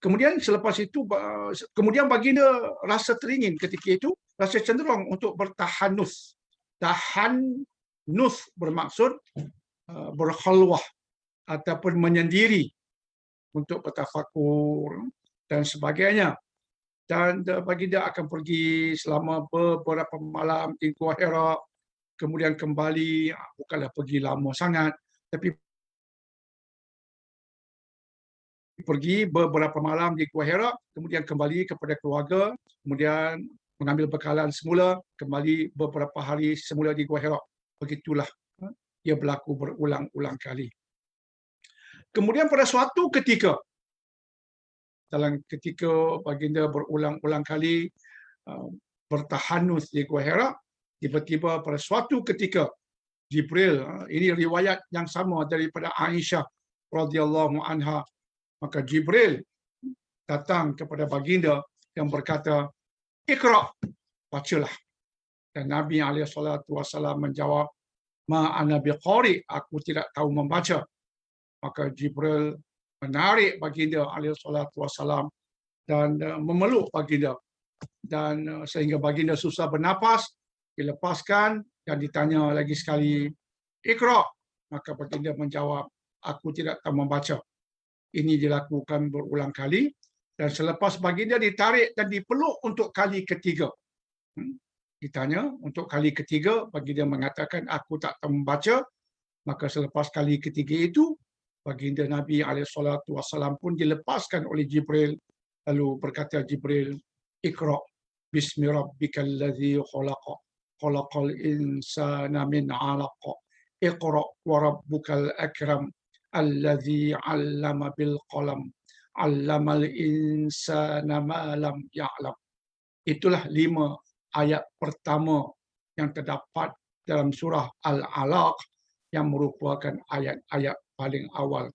Kemudian selepas itu, kemudian baginda rasa teringin ketika itu, rasa cenderung untuk bertahanus. Tahanus bermaksud berkhalwah ataupun menyendiri untuk bertafakur dan sebagainya. Dan baginda akan pergi selama beberapa malam di Gua Hira, kemudian kembali, bukanlah pergi lama sangat, tapi pergi beberapa malam di Gua Hira, kemudian kembali kepada keluarga, kemudian mengambil bekalan semula, kembali beberapa hari semula di Gua Hira. Begitulah ia berlaku berulang-ulang kali. Kemudian pada suatu ketika, dalam ketika baginda berulang-ulang kali bertahanus di Gua Hira, tiba-tiba pada suatu ketika Jibril, ini riwayat yang sama daripada Aisyah radhiyallahu anha, maka Jibril datang kepada baginda yang berkata, "Iqra", bacalah. Dan Nabi SAW menjawab, "Ma ana biqari", aku tidak tahu membaca. Maka Jibril menarik baginda SAW dan memeluk baginda, dan sehingga baginda susah bernapas, dilepaskan dan ditanya lagi sekali, "Iqra", maka baginda menjawab, "Aku tidak tahu membaca." Ini dilakukan berulang kali, dan selepas baginda ditarik dan dipeluk untuk kali ketiga, ditanya untuk kali ketiga, baginda mengatakan, "Aku tak tahu membaca." Maka selepas kali ketiga itu, baginda Nabi SAW pun dilepaskan oleh Jibril. Lalu berkata Jibril, "Iqra bismi rabbikal ladzi khalaq, khalaqal insana min 'alaq, iqra wa rabbukal akram, alladzi 'allama bil qalam, 'allamal insana ma lam ya'lam." Itulah 5 ayat pertama yang terdapat dalam surah Al-Alaq, yang merupakan ayat-ayat paling awal,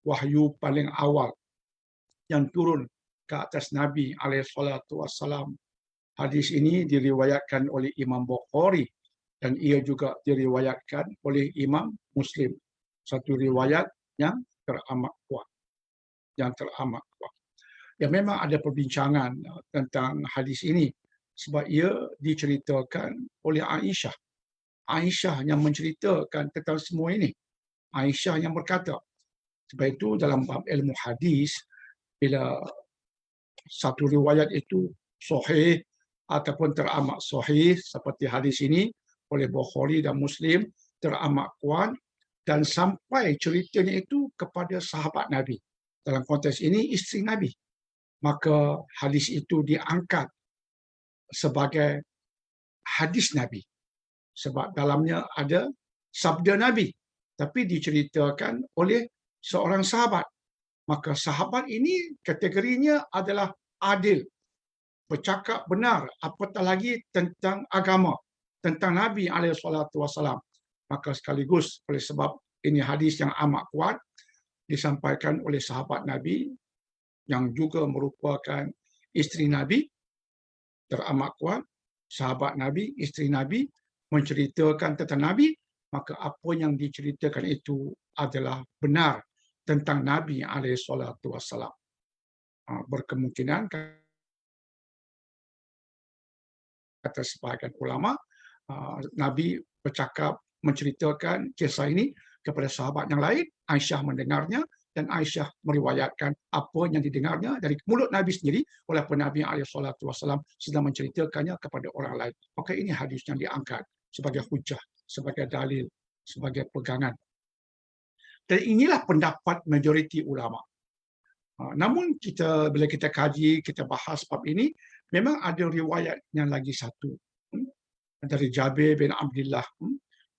wahyu paling awal yang turun ke atas Nabi SAW. Hadis ini diriwayatkan oleh Imam Bukhari dan ia juga diriwayatkan oleh Imam Muslim. Satu riwayat yang teramat kuat. Ya, memang ada perbincangan tentang hadis ini sebab ia diceritakan oleh Aisyah. Aisyah yang menceritakan tentang semua ini. Aisyah yang berkata. Sebab itu dalam bab ilmu hadis, bila satu riwayat itu sahih ataupun teramat sahih seperti hadis ini oleh Bukhari dan Muslim, teramat kuat dan sampai ceritanya itu kepada sahabat Nabi. Dalam konteks ini isteri Nabi. Maka hadis itu diangkat sebagai hadis Nabi. Sebab dalamnya ada sabda Nabi, tapi diceritakan oleh seorang sahabat. Maka sahabat ini kategorinya adalah adil, bercakap benar, apatah lagi tentang agama, tentang Nabi SAW. Maka sekaligus oleh sebab ini hadis yang amat kuat, disampaikan oleh sahabat Nabi yang juga merupakan isteri Nabi, teramat kuat, sahabat Nabi, isteri Nabi, menceritakan tentang Nabi, maka apa yang diceritakan itu adalah benar tentang Nabi SAW. Berkemungkinan, kata sebahagian ulama, Nabi bercakap menceritakan kisah ini kepada sahabat yang lain, Aisyah mendengarnya, dan Aisyah meriwayatkan apa yang didengarnya dari mulut Nabi sendiri, walaupun Nabi SAW sedang menceritakannya kepada orang lain. Maka ini hadis yang diangkat sebagai hujah, sebagai dalil, sebagai pegangan. Dan inilah pendapat majoriti ulama. Namun bila kita kaji, kita bahas bab ini, memang ada riwayat yang lagi satu dari Jabir bin Abdullah.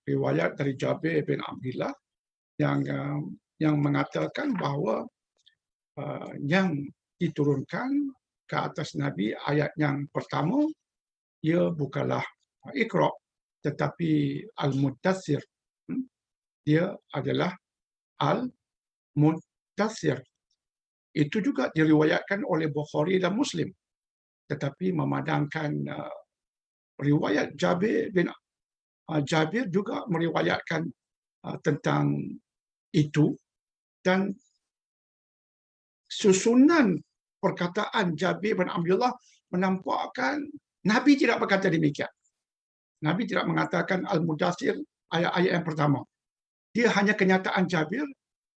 Riwayat dari Jabir bin Abdullah yang mengatakan bahawa yang diturunkan ke atas Nabi ayat yang pertama, ia bukanlah Iqra, tetapi Al-Muddathir. Dia adalah Al-Muddathir. Itu juga diriwayatkan oleh Bukhari dan Muslim. Tetapi memandangkan riwayat Jabir juga meriwayatkan tentang itu, dan susunan perkataan Jabir bin Abdullah menampakkan Nabi tidak berkata demikian. Nabi tidak mengatakan Al-Mudaththir ayat-ayat yang pertama. Dia hanya kenyataan Jabir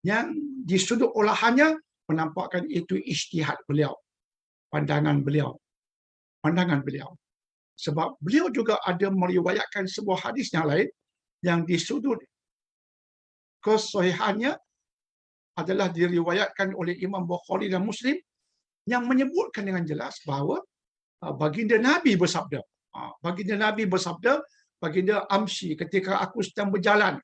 yang di sudut olahannya menampakkan itu ijtihad beliau, pandangan beliau. Sebab beliau juga ada meriwayatkan sebuah hadis yang lain yang di sudut kesahihannya adalah diriwayatkan oleh Imam Bukhari dan Muslim yang menyebutkan dengan jelas bahawa baginda Nabi bersabda, baginda amsi ketika aku sedang berjalan.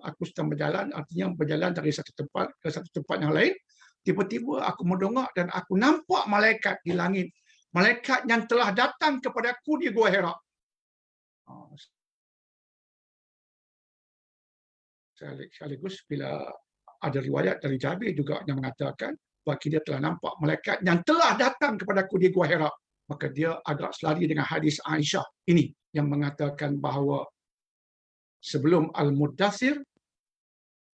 Aku sedang berjalan, artinya berjalan dari satu tempat ke satu tempat yang lain. Tiba-tiba aku mendengar dan aku nampak malaikat di langit. Malaikat yang telah datang kepadaku di Gua Hira. Sekaligus bila ada riwayat dari Jabir juga yang mengatakan bahawa dia telah nampak malaikat yang telah datang kepadaku di Gua Hira. Maka dia agak selari dengan hadis Aisyah ini yang mengatakan bahawa sebelum Al-Mudaththir,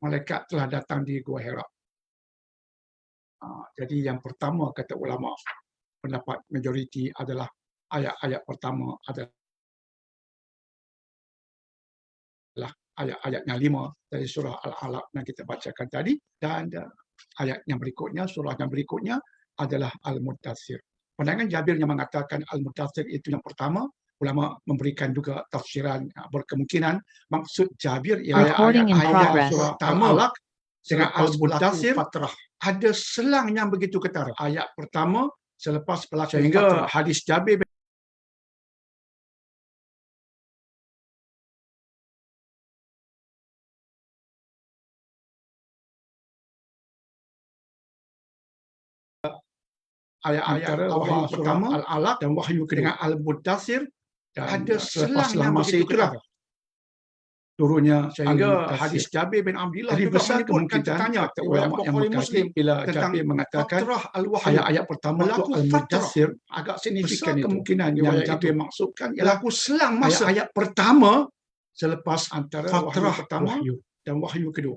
malaikat telah datang di Gua Hira. Jadi yang pertama kata ulama, pendapat majoriti adalah ayat-ayat pertama adalah ayat yang 5 dari surah Al-Alaq yang kita bacakan tadi, dan ayat yang berikutnya, surah yang berikutnya adalah Al-Mudaththir. Pandangan Jabir yang mengatakan Al-Mudaththir itu yang pertama, ulama memberikan juga tafsiran berkemungkinan maksud Jabir ialah ayat surah Al-Alaq dengan Al-Mudaththir ada selang yang begitu ketara. Ayat pertama selepas berlaku sehingga hadis Jabir ayat-ayat wahyu pertama Al-Alaq dan wahyu kedua Al-Mudaththir ada selang yang masa itulah turunnya sehingga hadis Jabir bin Abdullah juga besar kemungkinan kata ulama yang Muslim bila Jabir mengatakan ayat-ayat pertama itu Al-Mudaththir agak signifikan kemungkinan yang Jabir maksudkan ialah selang masa ayat pertama selepas antara wahyu pertama dan wahyu kedua.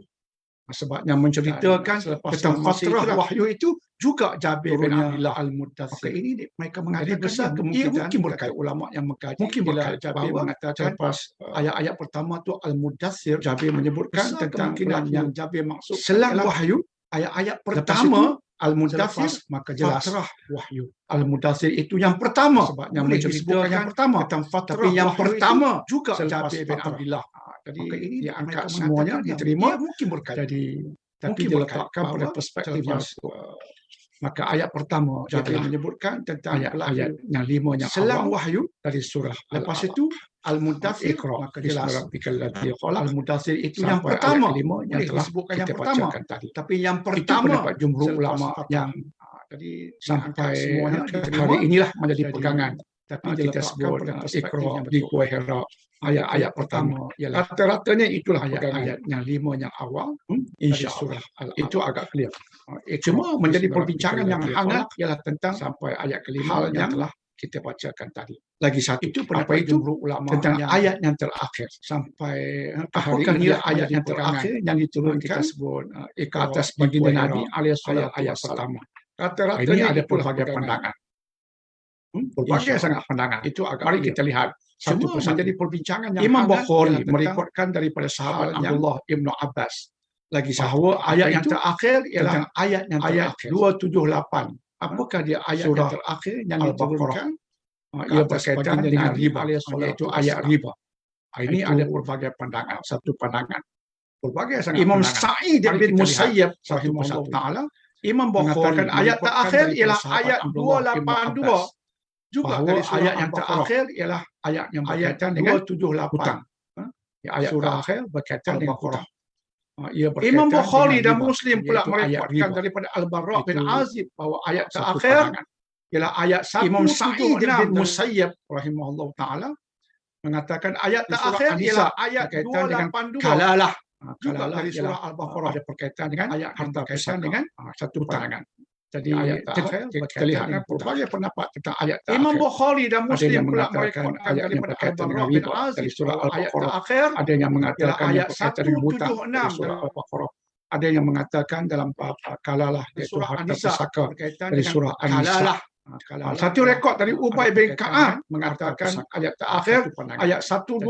Sebabnya menceritakan tentang fatrah wahyu itu juga Jabir bin Abdullah Al-Mudaththir. Ini mereka mengatakan besar kemungkinan mungkin berkait ulama yang mengkaji mungkin bila Jabir mengatakan lepas ayat-ayat pertama tu Al-Mudaththir, Jabir menyebutkan tentang yang Jabir maksud selang wahyu ayat-ayat pertama Al-Mudaththir, maka jelas fatrah wahyu. Al-Mudaththir itu yang pertama sebabnya menceritakan yang pertama tentang fatrah, tapi yang pertama juga Jabir bin Abdullah. Jadi ini diangkat semuanya diterima mungkin berkait. Jadi tapi diletakkan pada perspektif yang maka ayat pertama Jabir menyebutkan tentang ayat yang 5 yang selang wahyu dari surah. Lepas itu Al-Mudaththir, maka jelas Al-Mudaththir itu yang pertama yang telah disebutkan yang pertama tadi. Tapi yang pertama pendapat jumhur ulama yang jadi sampai semuanya hari inilah menjadi pegangan. Tapi kita sebut Iqra di Gua Hira ayat-ayat pertama ialah rata-ratanya itulah ayat yang 5 yang awal insya-Allah itu agak clear. Cuma menjadi perbincangan yang hangat ialah tentang sampai ayat kelima yang telah kita bacakan tadi. Lagi satu itu pendapat jumhur ulama tentang ayat yang terakhir sampai apakah nilai ayat yang terakhir yang diturunkan kita sebut ke atas baginda Nabi alias ayat pertama. Rata-rata ini ada pelbagai pandangan. Berbagai sangat pandangan. Itu agak mari kita lihat satu persatu. Menjadi perbincangan yang Imam Bukhari merekodkan daripada sahabat Abdullah Ibn Abbas lagi bahawa ayat yang terakhir ialah ayat yang terakhir 278. Apakah dia ayat yang terakhir yang diturunkan? Ia berkaitan dengan riba, iaitu ayat riba. Ini ada berbagai pandangan. Satu pandangan. Berbagai sangat Imam Sa'id bin Musayyib rahimahullah taala Imam Bukhari ayat terakhir ialah ayat 282. Juga bahawa ayat yang terakhir ialah ayat yang berkaitan dengan 278. Ayat terakhir berkaitan dengan hutang. Imam Bukhari dan Muslim pula meriwayatkan daripada Al-Bara' bin Azib bahawa ayat terakhir ialah ayat 1. Imam Sa'id bin Musayyib rahimahullah taala mengatakan ayat terakhir ialah ayat 282. Kalalah. Juga dari surah Al-Baqarah ada berkaitan dengan ayat yang berkaitan dengan satu pandangan. Jadi ayat terakhir kita lihat berbagai pendapat tentang ayat terakhir. Imam Bukhari dan Muslim pula meriwayatkan daripada Al-Bara' bin Azib dari surah Al-Baqarah. Ayat terakhir ada yang mengatakan ayat 176 dari surah Al-Baqarah. ada yang mengatakan dalam bab kalalah, iaitu harta pusaka dari surah An-Nisa. Satu rekod dari Ubay bin Ka'ab mengatakan ayat terakhir, ayat 129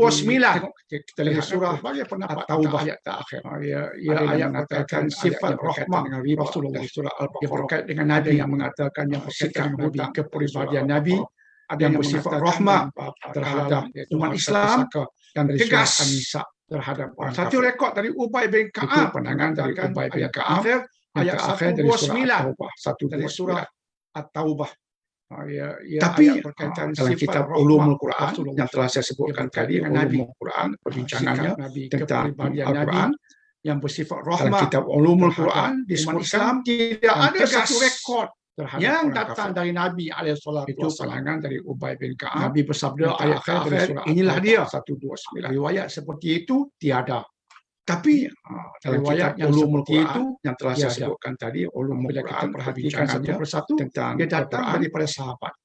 dari surah At-Taubah. Ayat terakhir. Ia ayat mengatakan sifat rahmah Rasulullah. Ia berkait dengan Nabi yang mengatakan yang bersikap hutang kepribadian Nabi, ada yang bersifat rahmah terhadap umat Islam dan tegas terhadap orang kafir. Satu rekod dari Ubay bin Ka'ab, pandangan dari Ubay bin Ka'ab, ayat 129 dari surah At-Taubah. Tapi dalam kitab Ulumul Quran yang telah saya sebutkan tadi, Ulumul Quran, perbincangannya tentang Al-Quran yang bersifat rahmah, dalam kitab Ulumul Quran disebutkan tidak ada satu rekod yang datang dari Nabi alaihissalam. Itu pandangan dari Ubay bin Ka'ab. Nabi bersabda ayat akhir, inilah dia 129. Riwayat seperti itu tiada. Tapi dalam kitab Ulumul Quran yang telah saya sebutkan tadi, Ulumul Quran, perhatikan satu persatu tentang dia datang daripada sahabat.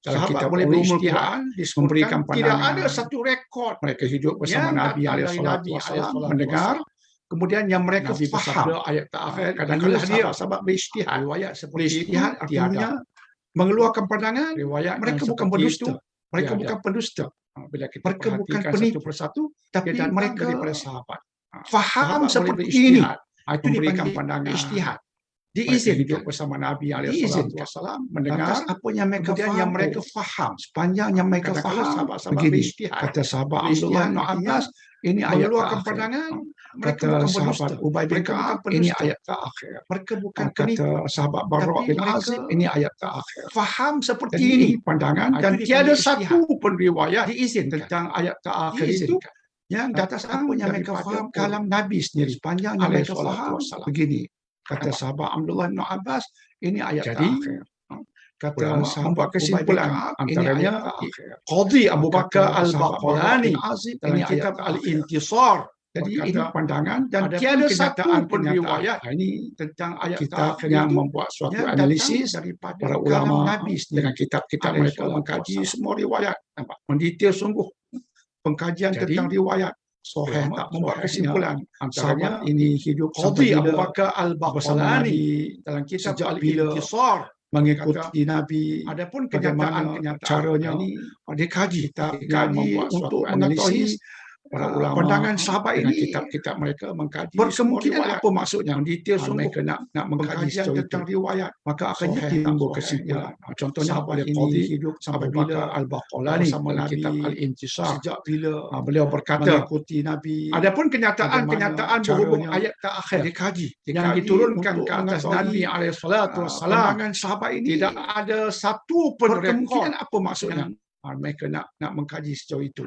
Dalam kitab Ulumul Quran memberikan pandangan tidak ada satu rekod mereka hidup bersama Nabi alaihissalam, mendengar, kemudian yang mereka faham ayat terakhir. Kadang-kadang dia sahabat berijtihad. Riwayat seperti ijtihad artinya mengeluarkan pandangan. Riwayat mereka bukan pendusta. Mereka bukan pendusta. Bila kita perhatikan satu persatu, tapi mereka daripada sahabat. Faham seperti ini. Itu memberikan pandangan ijtihad. Diizinkan hidup bersama Nabi alaihissalam, mendengar apa yang mereka faham, yang mereka faham sepanjang yang mereka faham. Begini kata sahabat Abdullah bin Abbas, ini ayat mengeluarkan pandangan. Kata sahabat Ubay bin Ka'ab, ini ayat terakhir. Mereka bukan kata sahabat Bara' bin Azib, ini ayat terakhir. Faham seperti ini pandangan, dan tiada satu pun riwayat tentang ayat terakhir itu yang di atas apa yang mereka faham kalam Nabi sendiri sepanjang yang mereka faham. Begini kata sahabat Abdullah bin Abbas, ini ayat terakhir. Kata sahabat kesimpulan antaranya Qadhi Abu Bakar Al-Baqalani dalam kitab Al-Intisar. Jadi ini pandangan dan tiada satu pun riwayat ini tentang ayat kita yang membuat suatu analisis para ulama Nabi dengan kitab-kitab mereka mengkaji semua riwayat, nampak mendetail sungguh pengkajian tentang riwayat. Sahih tak membuat kesimpulan antaranya ini hidup Qadhi Abu Bakar Al-Baqalani dalam kitab Al-Intisar mengikuti Nabi. Adapun kenyataan caranya ini dikaji untuk menganalisis para ulama, pandangan sahabat ini, kitab-kitab mereka mengkaji berkemungkinan apa maksudnya, detail mereka nak mengkaji tentang riwayat, maka akhirnya timbul kesimpulan. Contohnya boleh Qadhi hidup apabila Al-Baqalani bersama Nabi kitab Al-Intisar, sejak bila beliau berkata mengikuti Nabi. Adapun kenyataan berhubung ayat terakhir dikaji yang diturunkan ke atas Nabi alaihissalatu wassalam, pandangan sahabat ini tidak ada satu pun berkemungkinan apa maksudnya. Mereka nak mengkaji sejauh itu,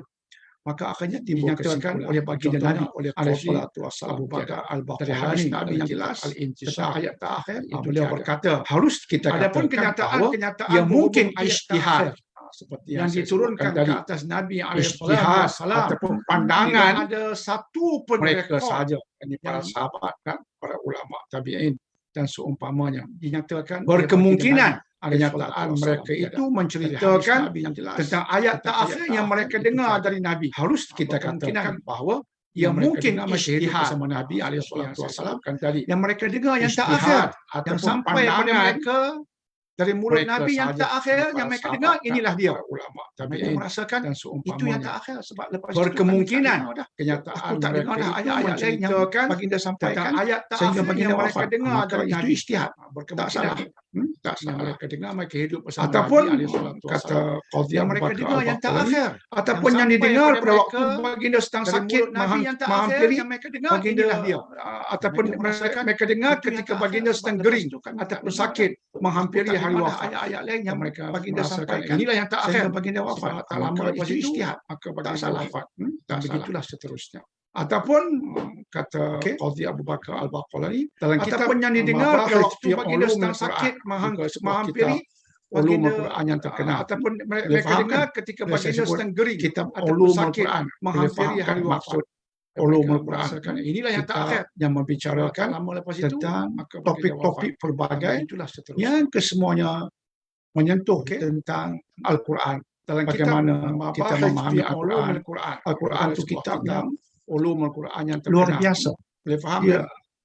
maka akhirnya timbul kesimpulan oleh baginda Nabi alaihissalatu wassalam Abu Bakar Al-Baqalani, Nabi yang jelas Al-Intisar ayat terakhir itu beliau berkata harus kita adapun kenyataan yang mungkin ijtihad seperti yang diturunkan ke atas Nabi alaihissalatu wassalam ataupun pandangan ada satu pun mereka sahaja, ini para sahabat kan, para ulama tabi'in dan seumpamanya, dinyatakan berkemungkinan kenyataan mereka itu menceritakan tentang ayat terakhir yang mereka dengar dari Nabi. Harus kita katakan bahawa yang mungkin ijtihad bersama Nabi alaihissalatu wassalam kan tadi yang mereka dengar yang terakhir, yang sampai pada mereka dari mulut Nabi yang terakhir yang mereka dengar, inilah dia ulama tabi'in merasakan dan seumpamanya itu yang terakhir. Sebab lepas berkemungkinan kenyataan mereka ayat-ayat lain yang baginda sampaikan ayat sehingga baginda mereka dengar dari Nabi ijtihad, tak salah. Tak salah mereka dengar, mereka hidup bersama ataupun kata Qadhi yang mereka dengar yang terakhir ataupun yang didengar pada waktu baginda sedang sakit menghampiri baginda dia, ataupun mereka dengar ketika baginda sedang gering ataupun sakit menghampiri hari wafat. Ayat-ayat lain yang mereka baginda sampaikan, inilah yang terakhir baginda wafat. Tak lama lepas itu ijtihad, maka baginda wafat. Dan begitulah seterusnya. Ataupun kata Qadhi Abu Bakar Al-Baqalani dalam kitab yang didengar pada waktu baginda sedang sakit menghampiri Ulumul Quran yang terkenal, ataupun mereka dengar ketika baginda sedang gering kitab Ulumul Quran menghampiri hari wafat. Ulumul Quran inilah yang terakhir yang membicarakan tentang topik-topik pelbagai yang kesemuanya menyentuh tentang Al-Quran. Dalam bagaimana kita memahami Al-Quran. Al-Quran itu kitab yang Ulumul Quran yang terkenal. Luar biasa. Boleh faham?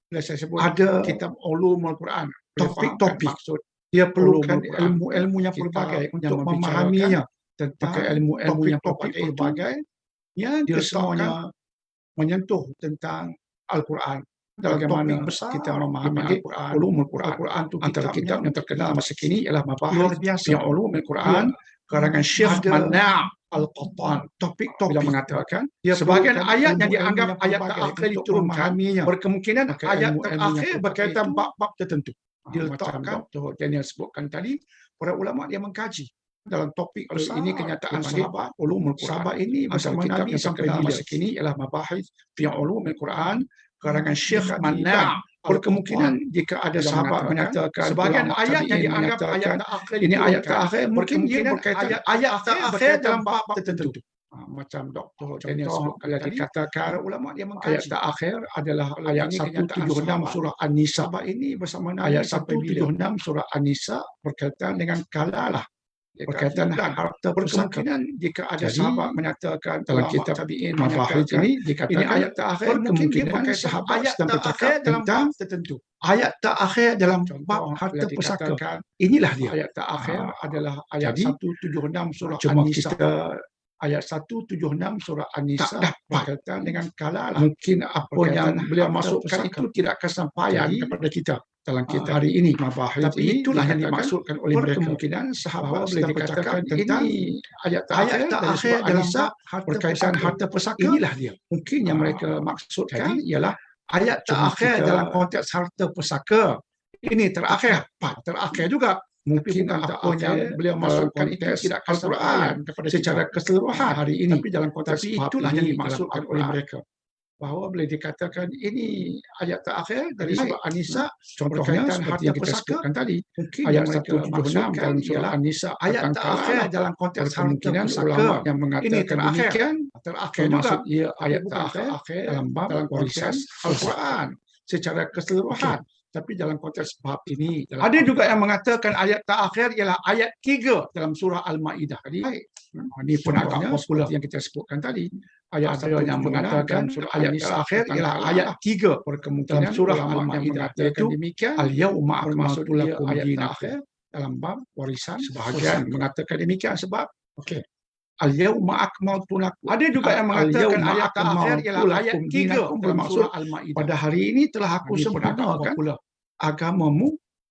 bila saya sebut ada kitab Ulumul Quran, topik-topik. maksud Dia perlukan Ulumul Quran, ilmu-ilmu yang kitab pelbagai yang untuk membicarakan memahaminya. tentang Maka ilmu-ilmu yang topik-topik pelbagai itu pelbagai yang dia semuanya menyentuh tentang Al-Quran. dalam Bagaimana topik besar kita memahami dipanggil Al-Quran. Ulumul Quran. Al-Quran itu Antara kitab yang terkenal masa kini ialah luar Mabahith biasa. fi Ulumul Quran karangan Syekh Ada Mana' Al-Qattan. Bila topik-topik mengatakan sebagian perlukan ayat yang ilmu-ilmu dianggap yang ayat pelbagai terakhir untuk diturunkan memahaminya. berkemungkinan Maka ayat ilmu-ilmu yang terakhir pelbagai berkaitan itu bab-bab tertentu. macam Diletakkan Dr. Daniel sebutkan tadi, para ulama dia mengkaji dalam topik besar. ini kenyataan dipanggil sahabat. Ulumul Quran. Sahabat ini Antara bersama kitab Nabi yang sampai terkenal bila? masa kini ialah Mabahith fi Ulumul Quran karangan Syekh Dikajikan. Mana' Berkemungkinan jika ada Bila sahabat menyatakan sebagian ulama ayat yang tabi'in dianggap ayat menyatakan terakhir ini ayat diturunkan, terakhir, mungkin dia berkemungkinan berkaitan ayat terakhir dalam bab-bab tertentu. tertentu. Macam Dr. Contoh, Daniel sebutkan bila tadi, dikatakan para ulama dia ayat mengkaji terakhir adalah Kalau ayat ini kenyataan 176 sahabat. surah An-Nisa. Sahabat ini bersama Nabi Ayat sampai bila? 176 surah An-Nisa berkaitan dengan kalalah, berkaitan dan harta pusaka. berkemungkinan jika ada Jadi, sahabat menyatakan dalam ulama kitab tabi'in Mabahith menyatakan ini ini dikatakan ayat terakhir, mungkin dia berkemungkinan berkaitan sahabat ayat sedang bercakap terakhir dalam tentang bab tertentu. ayat terakhir dalam bab Contoh, harta bila pusaka. dikatakan Inilah dia. ayat terakhir adalah ayat Jadi, 176 surah cuma An-Nisa. kita Ayat 176 surah An-Nisa tak dapat berkaitan dengan kalalah. mungkin apa yang Berkaitan beliau harta masukkan pusaka. itu tidak kesampaian Jadi, kepada kita dalam kita hari ini. Mabahith Tapi ini itulah yang dikatakan dimaksudkan oleh mereka. berkemungkinan Bahawa sahabat boleh sedang dikatakan bercakap tentang tentang ayat terakhir dari terakhir surah dalam An-Nisa bab berkaitan harta pusaka. Inilah dia. Mungkin yang mereka maksudkan Jadi, ialah ayat cuma terakhir kita dalam konteks harta pusaka. Ini terakhir. Terakhir juga. mungkin bukan apa terakhir yang beliau dalam masukkan itu konteks tidak Al-Quran kesampaian kepada secara kita keseluruhan hari ini. Tapi dalam konteks Tapi bab itulah ini yang dalam dimaksudkan oleh Al-Quran. mereka. Bahawa boleh dikatakan ini ayat terakhir dari Jadi, surah An-Nisa Contohnya berkaitan seperti harta yang kita pusaka. sebutkan tadi, Mungkin ayat yang mereka 176 maksudkan dalam surah ialah An-Nisa ayat tentang terakhir kalalah. dalam konteks harta Berkemungkinan pusaka. ulama yang Ini mengatakan terakhir. demikian Terakhir juga. termasuk ia Tapi ayat bukan terakhir dalam bab dalam warisan konteks Al-Quran secara keseluruhan. Tapi dalam konteks bab ini. dalam Ada juga Al-Quran. yang mengatakan ayat terakhir ialah ayat 3 dalam surah Al-Ma'idah. Jadi, Ini pun agak Contohnya popular seperti yang kita sebutkan tadi. Ayat ada yang yang mengatakan mengatakan ayat ayat terakhir terakhir ialah ialah ayat ayat 3 berkemungkinan dalam surah ulama yang Al-Ma'idah, mengatakan iaitu demikian Al-Yawma bermaksud akmaltu ia lakum ayat dinakum terakhir dalam bab warisan. Sebahagian Sebahagian mengatakan demikian sebab Okey. Al-Yawma akmaltu lakum. Ada juga yang Al-Yawma mengatakan ayat terakhir akmaltu ialah ayat lakum 3 dinakum dalam bermaksud surah Al-Ma'idah. pada hari ini telah aku Ini pun agak sempurnakan popular. agamamu.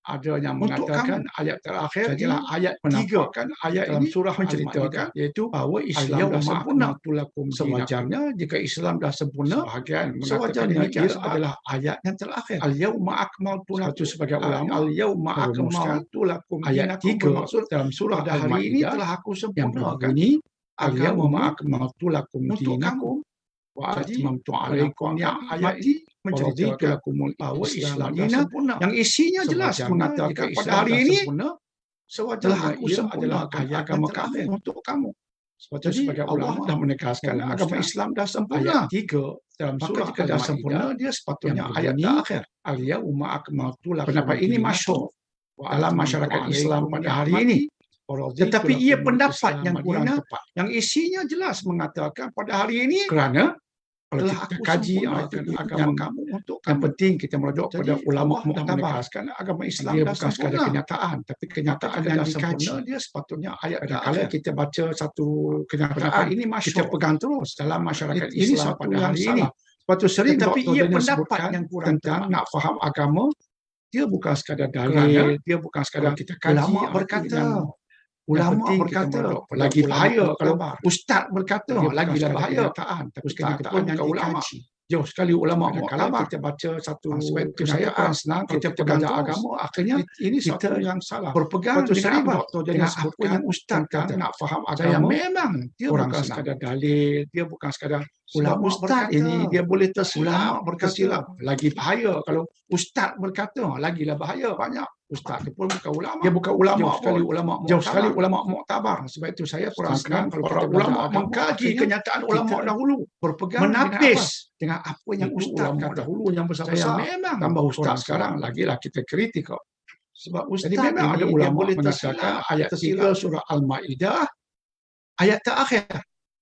Ada yang Untuk mengatakan kamu. ayat terakhir Jadi, ialah ayat 3 menampakkan ayat dalam ini surah menceritakan Al-Ma'idah, iaitu bahawa Islam dah Al-Yawma sempurna. akmaltu lakum dinakum. Sewajarnya jika Islam dah sempurna, Sebahagian mengatakan sewajarnya demikian ia sebab adalah ayat yang terakhir. Al-Yawma akmaltu Sebab lakum. itu sebagai ulama Al-Yawma merumuskan akmaltu lakum ayat dinakum 3 bermaksud dalam surah pada hari ini Al-Ma'idah telah aku yang sempurnakan berbunyi agamamu Al-Yawma akmaltu lakum untuk dinakum wa Jadi, atmamtu alaikum menampakkan ayat ayat ini menceritakan menceritakan lakumul bahawa Islam Islam dah madinah sempurna. yang isinya jelas Sewajarnya mengatakan jika pada Islam hari dah ini sempurna, telah sewajarnya aku ia adalah sempurnakan ayat agama yang kamu terakhir. untuk kamu. Sebab itu Jadi sebagai Allah ulama dah menegaskan agama merumuskan Islam dah sempurna. ayat 3 dalam Maka surah jika dah sempurna, Al-Ma'idah dia sepatutnya yang ayat berbunyi, terakhir. Al-yawma akmaltu lakum pendapat ini dinakum masyhur wa dalam atmamtu masyarakat Islam alaikum pada ni'mati hari ini. Tetapi ia pendapat Islam yang kurang Madinah tepat. Yang isinya jelas mengatakan pada hari ini kerana kalau telah kita aku kaji sempurnakan agama yang, kamu untuk yang kamu. penting kita merujuk Jadi pada ulama Allah dah muktabar. menegaskan agama Islam Dia dah bukan sekadar sempurna. kenyataan, tapi kenyataan Maka jika yang dah dikaji. sempurna, dia sepatutnya ayat Kadang-kadang terakhir. kita baca satu Pendapat kenyataan, ini kita masyhur pegang terus dalam masyarakat Ini Islam satu pada yang hari ini. salah. Sebab tu sering Tetapi Dr. ia Daniel pendapat sebutkan yang kurang tentang tepat. nak faham agama, dia bukan sekadar Kerana dalil, dia bukan sekadar kalau kita kaji ulama yang berkata, yang ulama penting kita berkata, merujuk pada lagi ulama bahaya kalau muktabar. ustaz berkata, Dia bukan lagilah sekadar bahaya. kenyataan, tapi Ustaz kenyataan pun yang bukan ulama. dikaji. Jauh sekali ulama Kadang-kadang muktabar. kita baca satu Sebab itu saya kenyataan kurang senang kalau kita kita pegang belajar terus. agama, akhirnya Ini kita satu yang salah. berpegang Lepas tu dengan sering apa? Dr. Daniel Dengan apa sebutkan yang ustaz tentang kata. nak faham Saya agama. memang dia kurang bukan senang. sekadar dalil, dia bukan sekadar Sebab ulama ustaz berkata, ini dia boleh tersilap. ulama berkata, tersilap. lagi bahaya kalau ustaz berkata, lagilah bahaya. Banyak ustaz itu pun bukan ulama. Dia bukan ulama Jauh sekali pun. ulama Jauh sekali muktabar. ulama muktabar. Sebab itu saya kurang senang Sedangkan kalau para kita belajar ulama agama, mengkaji akhirnya kenyataan ulama kita dahulu, berpegang menapis dengan apa yang itu ustaz ulama kata. dahulu yang Saya besar-besar. memang Tambah orang ustaz sekarang sekarang. lagilah kita kritik kok. Sebab Jadi ustaz memang ini ada dia ulama boleh mengatakan tersilap. ayat 3 surah Al-Ma'idah ayat terakhir.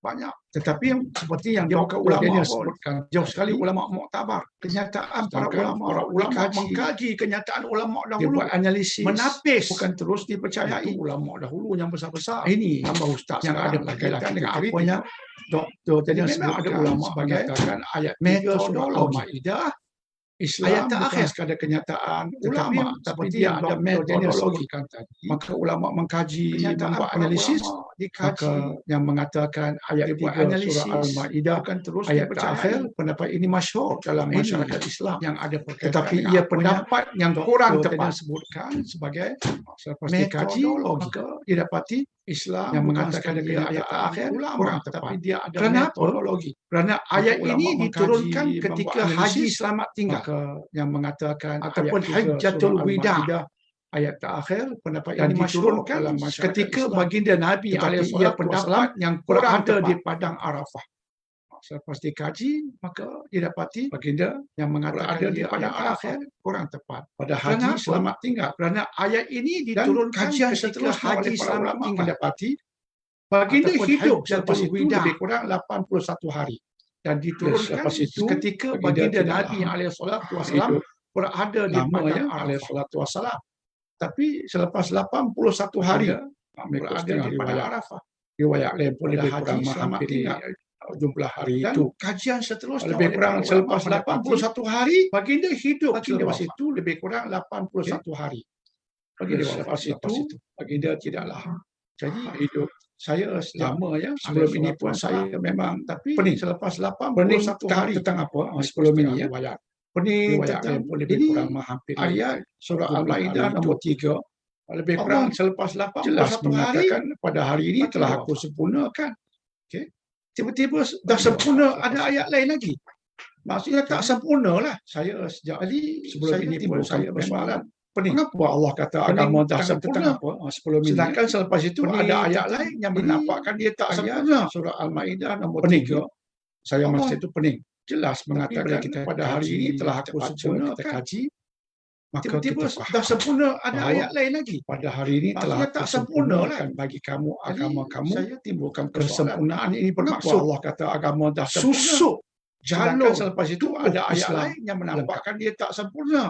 banyak. Tetapi yang seperti yang Dia bukan Dr. ulama Daniel pun. sebutkan, Jauh sekali tadi, ulama muktabar. kenyataan para Sedangkan ulama, para ulama dikaji, mengkaji kenyataan ulama dia dahulu, buat analisis, menapis. bukan terus Itu dipercayai. ulama dahulu yang besar-besar. Ini Tambah ustaz yang sekarang ada lagi berkaitan dengan apa kritik. yang Dr. Jadi Daniel memang ada sebutkan ulama sebagai mengatakan ayat 3 surah metodologi. Al-Maidah, Islam ayat bukan terakhir. sekadar kenyataan Ulama, ulama, tapi seperti dia yang ada Dr. Daniel metodologi. sebutkan tadi, Maka ulama mengkaji, kenyataan membuat para analisis, ulama maka dikaji, yang mengatakan ayat dia buat 3 surah analisis, Al-Maidah, bukan terus ayat dipercayai. terakhir, pendapat ini masyhur dalam Ini masyarakat Islam. yang ada berkaitan Tetapi dengan ia apa pendapat yang Dr. kurang Daniel tepat sebutkan sebagai selepas dikaji, metodologi. maka didapati Islam yang bukan mengatakan sekadar kenyataan ayat terakhir ulama, kurang tapi tepat, dia ada Kenapa? metodologi. Kerana Maka ayat ulama ini mengkaji, diturunkan membuat ketika analisis, haji selamat tinggal, maka yang mengatakan ataupun ayat 3 surah Hajjatul Wida, Al-Maidah, ayat terakhir, pendapat dan ini masyhur diturunkan dalam masyarakat ketika Islam. baginda Nabi Tetapi alaihi ia salatu pendapat wassalam yang kurang berada di tepat. padang Arafah. Selepas dikaji, maka didapati Baginda yang mengatakan berada di dia padang ayat Arafah terakhir kurang tepat. pada haji Kenapa? selamat tinggal. Kerana ayat ini Dan diturunkan kajian ketika seterusnya oleh haji para selamat ulama tinggal. mendapati Baginda ataupun hidup selepas Hajjatul itu Wida lebih kurang 81 hari. dan diturunkan Selepas itu ketika baginda baginda tidaklah Nabi alaihi salatu wassalam hidup berada di lama padang ya alaihi Arafah. salatu wassalam. Tapi selepas 81 hari Baginda mengikut berada setengah di padang riwayat, Arafah riwayat lain pun pada lebih haji kurang selamat menghampiri tinggal. jumlah hari Dan itu. kajian seterusnya Lebih oleh kurang para ulama selepas mendapati 81 hari, baginda hidup baginda selepas wafat. itu lebih kurang 81 hari. Baginda wafat Selepas selepas itu, itu. Baginda tidaklah jadi hidup saya sejak lama ya sebelum ini alaihi pun salatu saya wassalam. memang Tapi pening. selepas Pening 81 hari tentang apa? mengikut Sebelum ini setengah ya. riwayat. Pening Riwayat tentang lain pun lebih ini kurang menghampiri ayat surah jumlah Al-Maidah hari nombor itu. 3 Lebih Allah kurang selepas jelas 81 hari mengatakan pada hari ini baginda telah aku wafat. sempurnakan. Okey. Tiba-tiba dah Baginda sempurna wafat ada selepas ayat itu. lain lagi. Maksudnya tak Jadi sempurna lah. saya sejak Jadi sebelum saya ini pun timbulkan saya memang persoalan. pening. Mengapa Allah kata Pening agama dah tentang sempurna? apa? Sebelum ini ya. Sedangkan selepas itu Pening ada ayat tentang lain yang ini menampakkan dia tak ayat sempurna. Surah Al-Maidah nombor pening 3. ya. Saya Allah masa itu pening. Jelas tapi bila mengatakan kita pada hari kaji, ini telah kita aku baca, kita sempurnakan. kaji, maka Tiba-tiba kita faham dah sempurna ada bahawa ayat lain lagi. Pada hari ini telah maksudnya aku tak sempurna lah. sempurnakan bagi kamu Jadi agama kamu. saya timbulkan persoalan. Kesempurnaan ini Mengapa bermaksud Allah kata agama dah sempurna? susuk. Sedangkan Jalur selepas itu tubuh ada ayat Islam lain yang menampakkan dia tak sempurna.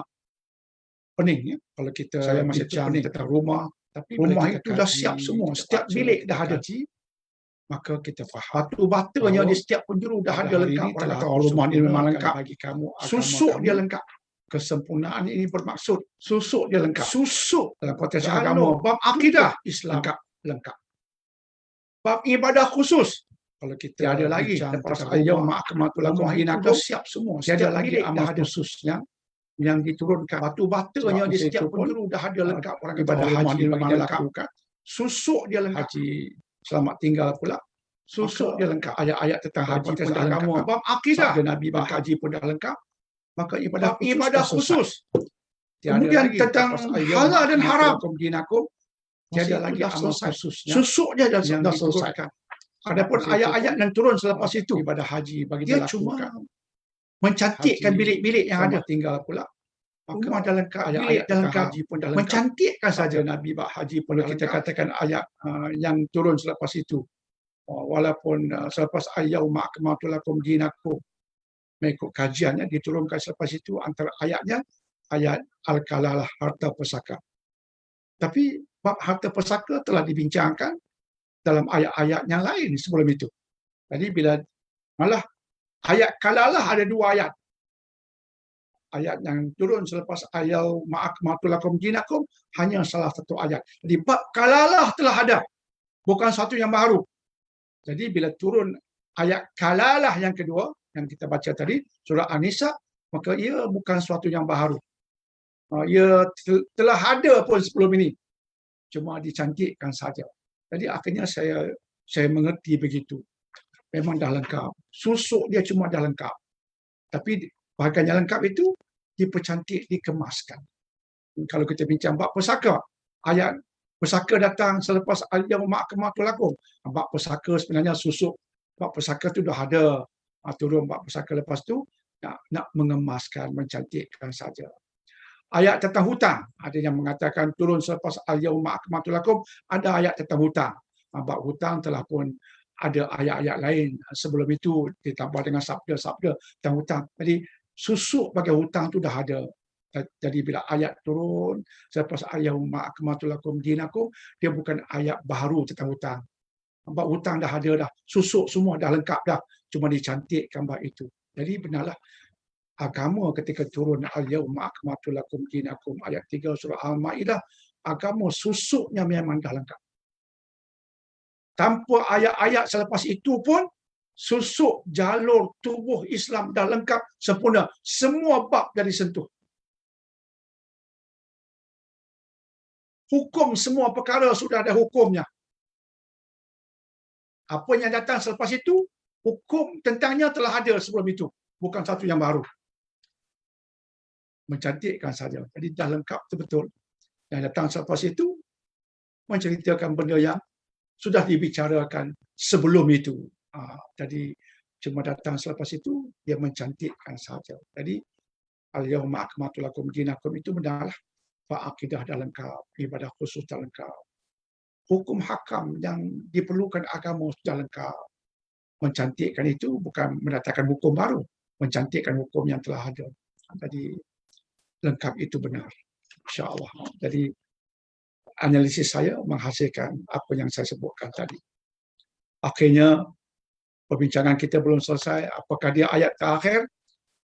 pening ya. Kalau kita Saya masa itu bincang pening tentang rumah, tapi bila Rumah kita itu dah kaji, siap semua. kita Setiap baca, bilik kita dah ada. kaji, maka kita faham Batu-batanya bahawa di setiap penjuru dah pada ada hari lengkap. ini Orang telah kata aku oh, rumah ni memang sempurnakan lengkap. bagi kamu agama Susuk kamu. dia lengkap. Kesempurnaan ini bermaksud Susuk dia lengkap. susuk Dalam konteks jalur agama, bab akidah Islam lengkap. lengkap. Bab ibadah khusus Kalau kita tiada lagi. bincang Lepas tentang ayam rumah, akmatul lakum rumah itu dinakum, dah siap semua. tiada Setiap lagi bilik dah amal ada. khususnya yang diturunkan. Batu-batanya Sebab di masa setiap itu pun, penjuru dah ada lengkap. Orang kata ibadah oh, rumah haji ni memang bagi dia dia lengkap. lakukan, Susuk dia lengkap. haji selamat tinggal pula, Susuk maka dia lengkap. ayat-ayat tentang Dalam haji konteks pun dah agama, lengkap. bab akidah, Sabda Nabi bab lengkap. haji pun dah lengkap. Maka ibadah Bab khusus ibadah dah selesai. khusus. Tiada Kemudian lagi tentang lepas ayam halal dan akmatul haram. lakum dinakum, tiada Masa itu lagi dah amal selesai. khususnya Susuk dia dah, yang dah selesai. diturunkan. Adapun Masa itu ayat-ayat pun, yang turun selepas itu, ibadah haji bagi dia dia cuma lakukan. mencantikkan Haji bilik-bilik yang ada. selamat tinggal pula. Maka Rumah dah lengkap, bilik ayat-ayat dah tentang lengkap. haji pun dah lengkap. Mencantikkan saja. Sabda Nabi bab haji pun Kalau dah kita lengkap. katakan ayat yang turun selepas itu, walaupun selepas ayat akmaltu lakum dinakum, mengikut kajiannya diturunkan selepas itu antara ayatnya ayat al-kalalah, harta pusaka. Tapi bab harta pusaka telah dibincangkan dalam ayat-ayat yang lain sebelum itu. Jadi bila malah ayat kalalah ada 2 ayat. Ayat yang turun selepas ayat ma'akmatul lakum dinakum hanya salah satu ayat. Jadi bab kalalah telah ada. Bukan satu yang baru. Jadi bila turun ayat kalalah yang kedua yang kita baca tadi, surah An-Nisa, maka ia bukan suatu yang baru. Ia telah ada pun sebelum ini. Cuma dicantikkan saja. Jadi akhirnya saya mengerti begitu. Memang dah lengkap. Susuk dia cuma dah lengkap. Tapi bahagian yang lengkap itu dipercantik, dikemaskan. Kalau kita bincang bab pusaka, ayat pusaka datang selepas al-yawma akmaltu lakum. Bab pusaka sebenarnya susuk. Bab pusaka tu dah ada. Turun bab pusaka lepas tu nak mengemaskan, mencantikkan saja. Ayat tentang hutang, ada yang mengatakan turun selepas al-yawma akmaltu lakum, ada ayat tentang hutang. Bab hutang telah pun ada ayat-ayat lain sebelum itu ditambah dengan sabda-sabda tentang hutang. Jadi susuk bagi hutang tu dah ada. Jadi bila ayat turun selepas al-yauma akmaltu lakum dinakum, dia bukan ayat baru tentang hutang. Sebab hutang dah ada dah, susuk semua dah lengkap dah, cuma dicantikkan bab itu. Jadi benarlah agama ketika turun al-yauma akmaltu lakum dinakum ayat 3 surah Al-Maidah, agama susuknya memang dah lengkap. Tanpa ayat-ayat selepas itu pun susuk jalur tubuh Islam dah lengkap sempurna. Semua bab dah disentuh. Hukum semua perkara sudah ada hukumnya. Apa yang datang selepas itu, hukum tentangnya telah ada sebelum itu. Bukan satu yang baru. Mencantikkan saja. Jadi dah lengkap betul-betul. Yang datang selepas itu, menceritakan benda yang sudah dibicarakan sebelum itu. Jadi cuma datang selepas itu, dia mencantikkan saja. Jadi al-yauma akmaltu lakum dinakum itu benarlah. Akidah dah lengkap, ibadah khusus dah lengkap. Hukum hakam yang diperlukan agama sudah lengkap. Mencantikkan itu bukan mendatangkan hukum baru, mencantikkan hukum yang telah ada. Jadi lengkap itu benar, insya-Allah. Jadi analisis saya menghasilkan apa yang saya sebutkan tadi. Akhirnya perbincangan kita belum selesai. Apakah dia ayat terakhir?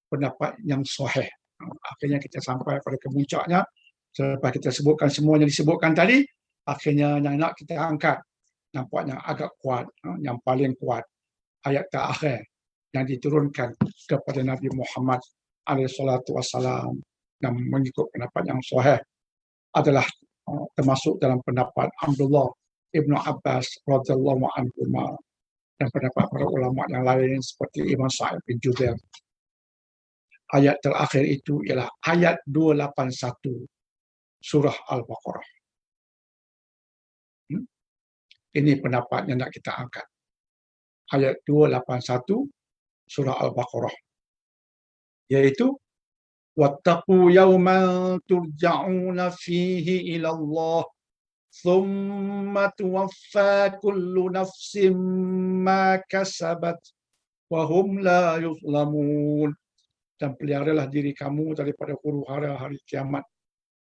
Pendapat yang sahih. Akhirnya kita sampai pada kemuncaknya. Selepas kita sebutkan semua yang disebutkan tadi, akhirnya yang nak kita angkat nampaknya agak kuat, yang paling kuat ayat terakhir yang diturunkan kepada Nabi Muhammad SAW yang mengikut pendapat yang sahih adalah termasuk dalam pendapat Abdullah Ibnu Abbas radhiyallahu anhu dan pendapat para ulama yang lain seperti Imam Sa'id bin Jubair. Ayat terakhir itu ialah ayat 281 surah Al-Baqarah. Ini pendapat yang nak kita angkat. Ayat 281 surah Al-Baqarah. Iaitu wattaqu yawman turja'una fihi ila Allah thumma tuwaffa kullu nafsin ma kasabat wa hum la yuzlamun. Dan peliharalah diri kamu daripada huru-hara hari kiamat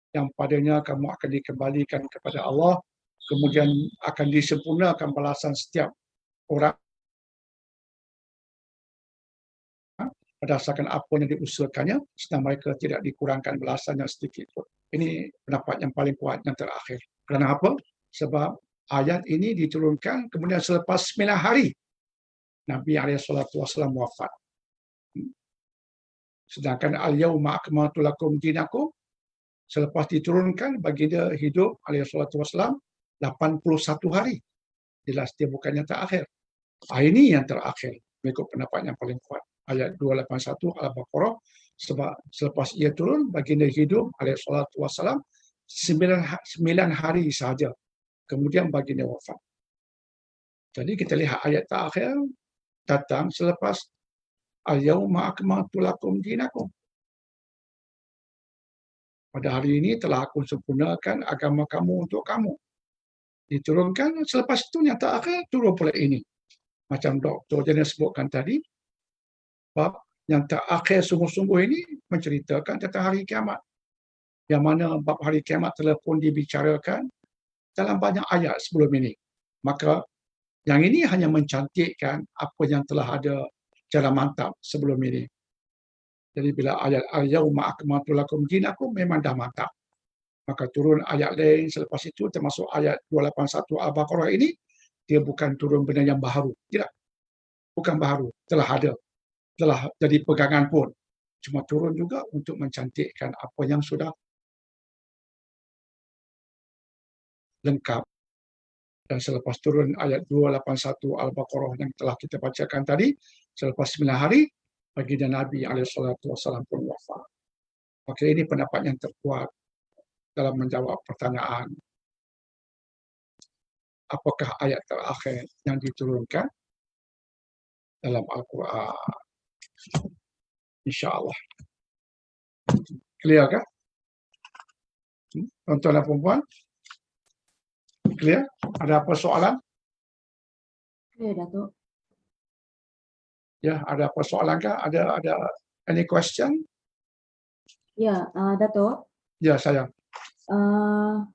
yang padanya kamu akan dikembalikan kepada Allah, kemudian akan disempurnakan balasan setiap orang berdasarkan apa yang diusahakannya, sedang mereka tidak dikurangkan balasannya sedikit pun. Ini pendapat yang paling kuat yang terakhir. Kerana apa? Sebab ayat ini diturunkan kemudian selepas 9 hari Nabi SAW wafat. Sedangkan al-yauma akmaltu lakum dinakum selepas diturunkan baginda hidup SAW 81 hari. Jelas dia bukan yang terakhir. Ini yang terakhir mengikut pendapat yang paling kuat. Ayat 281 Al-Baqarah, sebab selepas ia turun baginda hidup SAW 9 hari sahaja. Kemudian baginda wafat. Jadi kita lihat ayat terakhir datang selepas al-yauma akmaltu lakum dinakum. Pada hari ini telah aku sempurnakan agama kamu untuk kamu. Diturunkan selepas itu yang terakhir turun pula ini. Macam Dr. Jana sebutkan tadi, bab yang terakhir sungguh-sungguh ini menceritakan tentang hari kiamat. Yang mana bab hari kiamat telah pun dibicarakan dalam banyak ayat sebelum ini. Maka yang ini hanya mencantikkan apa yang telah ada secara mantap sebelum ini. Jadi bila ayat al-yauma akmaltu lakum dinakum memang dah mantap. Maka turun ayat lain selepas itu termasuk ayat 281 Al-Baqarah ini, dia bukan turun benda yang baru. Tidak. Bukan baru. Telah ada. Telah jadi pegangan pun. Cuma turun juga untuk mencantikkan apa yang sudah lengkap. Dan selepas turun ayat 281 Al-Baqarah yang telah kita bacakan tadi, selepas 9 hari, baginda Nabi SAW pun wafat. Maka ini pendapat yang terkuat dalam menjawab pertanyaan apakah ayat terakhir yang diturunkan dalam Al-Quran. InsyaAllah. Clear kan? Tuan-tuan dan puan-puan? Clear? Ada apa soalan? Ya, Datuk. Ya, ada persoalan kah? Ada any question? Ya, Datuk. Ya, sayang. Uh,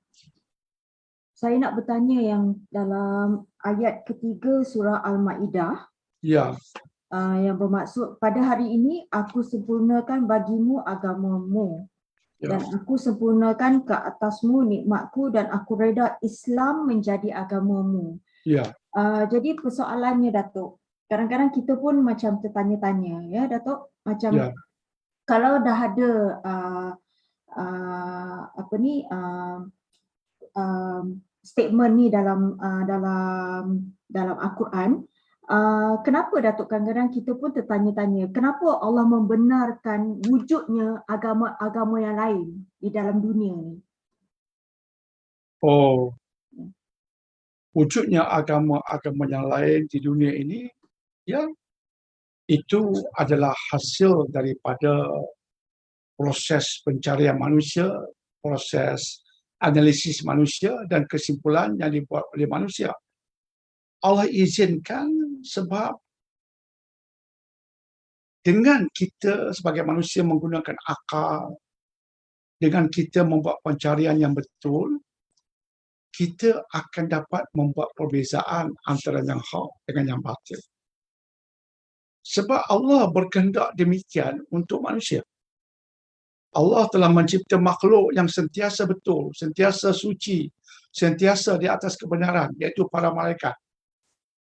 saya nak bertanya yang dalam ayat ketiga surah Al-Maidah, Ya, yang bermaksud pada hari ini aku sempurnakan bagimu agamamu ya, dan aku sempurnakan ke atasmu nikmatku dan aku reda Islam menjadi agamamu. ya, Jadi persoalannya Datuk, kadang-kadang kita pun macam tertanya-tanya ya Datuk, macam ya, kalau dah ada apa ni statement ni dalam Al-Quran, kenapa Datuk kadang-kadang kita pun tertanya-tanya kenapa Allah membenarkan wujudnya agama-agama yang lain di dalam dunia ni? Oh, wujudnya agama-agama yang lain di dunia ini, ya, itu adalah hasil daripada proses pencarian manusia, proses analisis manusia dan kesimpulan yang dibuat oleh manusia. Allah izinkan sebab dengan kita sebagai manusia menggunakan akal, dengan kita membuat pencarian yang betul, kita akan dapat membuat perbezaan antara yang hak dengan yang batil. Sebab Allah berkehendak demikian untuk manusia. Allah telah mencipta makhluk yang sentiasa betul, sentiasa suci, sentiasa di atas kebenaran, iaitu para malaikat.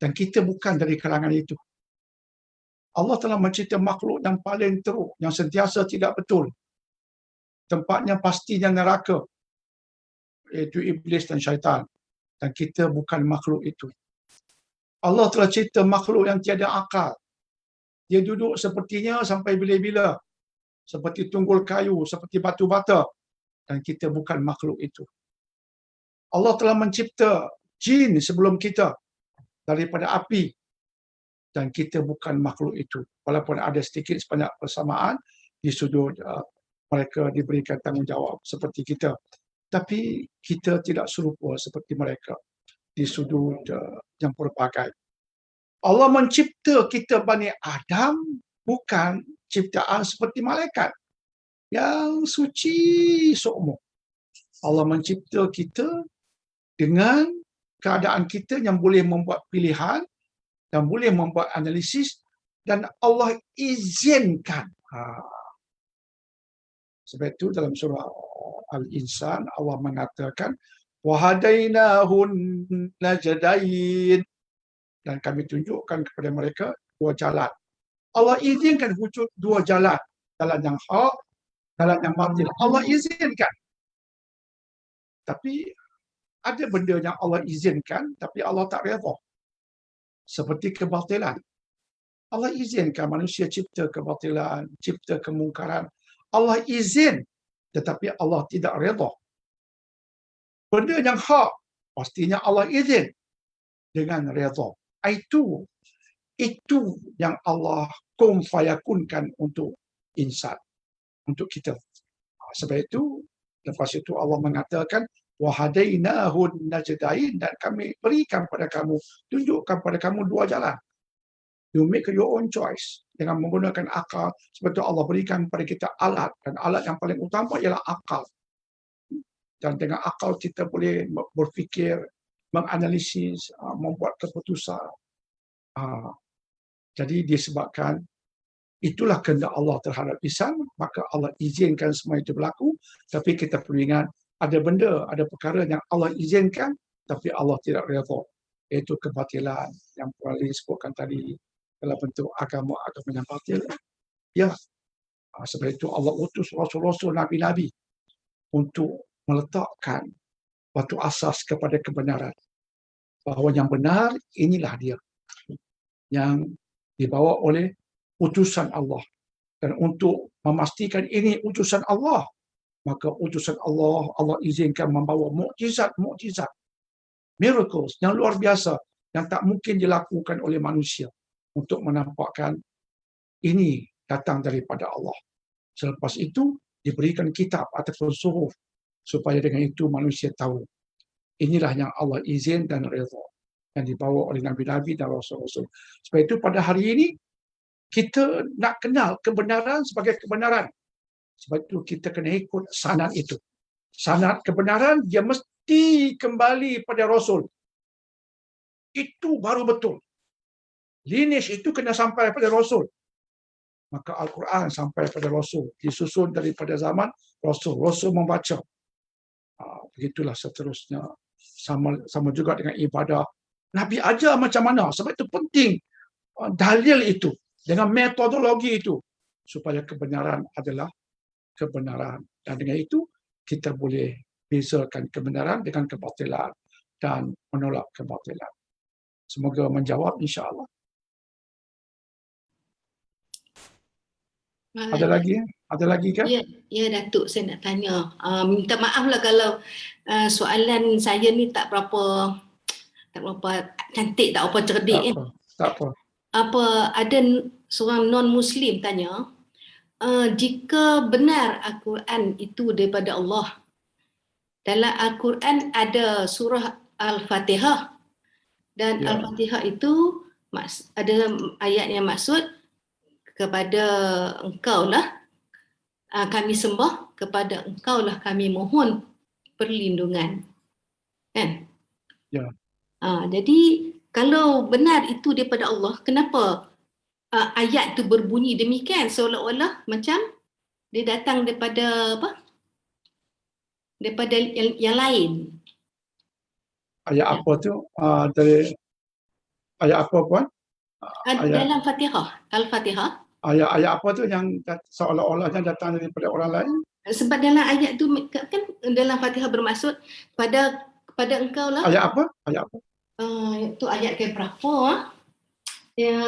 Dan kita bukan dari kalangan itu. Allah telah mencipta makhluk yang paling teruk, yang sentiasa tidak betul. Tempatnya pastinya neraka, iaitu iblis dan syaitan. Dan kita bukan makhluk itu. Allah telah cipta makhluk yang tiada akal. Dia duduk sepertinya sampai bila-bila. Seperti tunggul kayu, seperti batu bata. Dan kita bukan makhluk itu. Allah telah mencipta jin sebelum kita daripada api. Dan kita bukan makhluk itu. Walaupun ada sedikit sebanyak persamaan di sudut mereka diberikan tanggungjawab seperti kita. Tapi kita tidak serupa seperti mereka di sudut yang pelbagai. Allah mencipta kita Bani Adam bukan ciptaan seperti malaikat yang suci seumur. Allah mencipta kita dengan keadaan kita yang boleh membuat pilihan dan boleh membuat analisis dan Allah izinkan. Sebab itu dalam surah Al-Insan Allah mengatakan wahadainahun najdain, dan kami tunjukkan kepada mereka dua jalan. Allah izinkan wujud dua jalan, jalan yang hak, jalan yang batil. Allah izinkan. Tapi ada benda yang Allah izinkan tapi Allah tak redha. Seperti kebatilan. Allah izinkan manusia cipta kebatilan, cipta kemungkaran. Allah izin, tetapi Allah tidak redha. Benda yang hak, pastinya Allah izin dengan redha. Itu yang Allah kun fayakunkan untuk insan, untuk kita. Sebab itu, lepas itu Allah mengatakan, wahadainahun najdain, dan kami berikan pada kamu, tunjukkan pada kamu dua jalan. You make your own choice dengan menggunakan akal. Sebab itu Allah berikan kepada kita alat, dan alat yang paling utama ialah akal. Dan dengan akal kita boleh berfikir, menganalisis, membuat keputusan. Jadi disebabkan itulah kehendak Allah terhadap insan, maka Allah izinkan semua itu berlaku. Tapi kita perlu ingat, ada benda, ada perkara yang Allah izinkan, tapi Allah tidak redha. Iaitu kebatilan yang Puan sebutkan tadi, dalam bentuk agama-agama yang batil. Ya, sebab itu Allah utus rasul-rasul, nabi-nabi untuk meletakkan batu asas kepada kebenaran. Bahawa yang benar, inilah dia. Yang dibawa oleh utusan Allah. Dan untuk memastikan ini utusan Allah, maka utusan Allah, Allah izinkan membawa mukjizat-mukjizat, miracles yang luar biasa, yang tak mungkin dilakukan oleh manusia, untuk menampakkan ini datang daripada Allah. Selepas itu, diberikan kitab ataupun suhuf, supaya dengan itu manusia tahu. Inilah yang Allah izin dan redha. yang dibawa oleh Nabi-Nabi dan Rasul-Rasul. Sebab itu pada hari ini, kita nak kenal kebenaran sebagai kebenaran. Sebab itu kita kena ikut sanad itu. Sanad kebenaran, dia mesti kembali pada Rasul. Itu baru betul. Lineage itu kena sampai pada Rasul. Maka Al-Quran sampai pada Rasul. Disusun daripada zaman Rasul. Rasul membaca. Begitulah seterusnya. Sama juga dengan ibadah. Nabi ajar macam mana. Sebab itu penting. Dalil itu. Dengan metodologi itu. Supaya kebenaran adalah kebenaran. Dan dengan itu, kita boleh bezakan kebenaran dengan kebatilan. Dan menolak kebatilan. Semoga menjawab, insya-Allah. Ada lagi? Ada lagi kan? Ya Datuk, saya nak tanya. Minta maaf lah kalau soalan saya ni tak berapa cantik, tak berapa cerdik. Tak apa. Ada seorang non-Muslim tanya, jika benar Al-Quran itu daripada Allah, dalam Al-Quran ada surah Al-Fatihah, dan Al-Fatihah itu ada ayat yang maksud kepada engkau lah kami sembah, kepada engkau lah kami mohon perlindungan. Kan? Ya. Jadi kalau benar itu daripada Allah, kenapa ayat tu berbunyi demikian, seolah-olah macam dia datang daripada apa? Daripada yang lain. Ayat apa tu? Dari ayat apa puan? Dalam Fatihah, Al-Fatihah. Ayat apa tu yang seolah-olahnya datang daripada orang lain? Sebab dalam ayat tu kan dalam Fatihah bermaksud kepada engkau lah. Ayat apa? Ayat apa? Itu ayat ke berapa? Ya,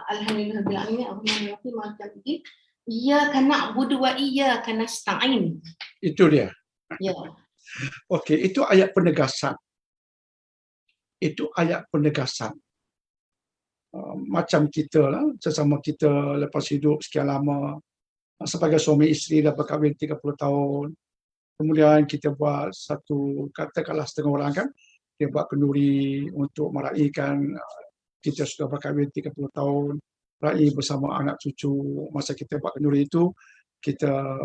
alhamdulillah Ar-Rahmanir-Rahim macam ni. Iyyaka na'budu wa iyyaka nasta'in. Itu dia. Ya. Okey, itu ayat penegasan. Itu ayat penegasan. Macam kita lah, sesama kita lepas hidup sekian lama, sebagai suami isteri dah berkahwin 30 tahun, kemudian kita buat satu, katakanlah setengah orang kan, dia buat kenduri untuk meraihkan kita sudah berkahwin 30 tahun, raih bersama anak cucu. Masa kita buat kenduri itu, kita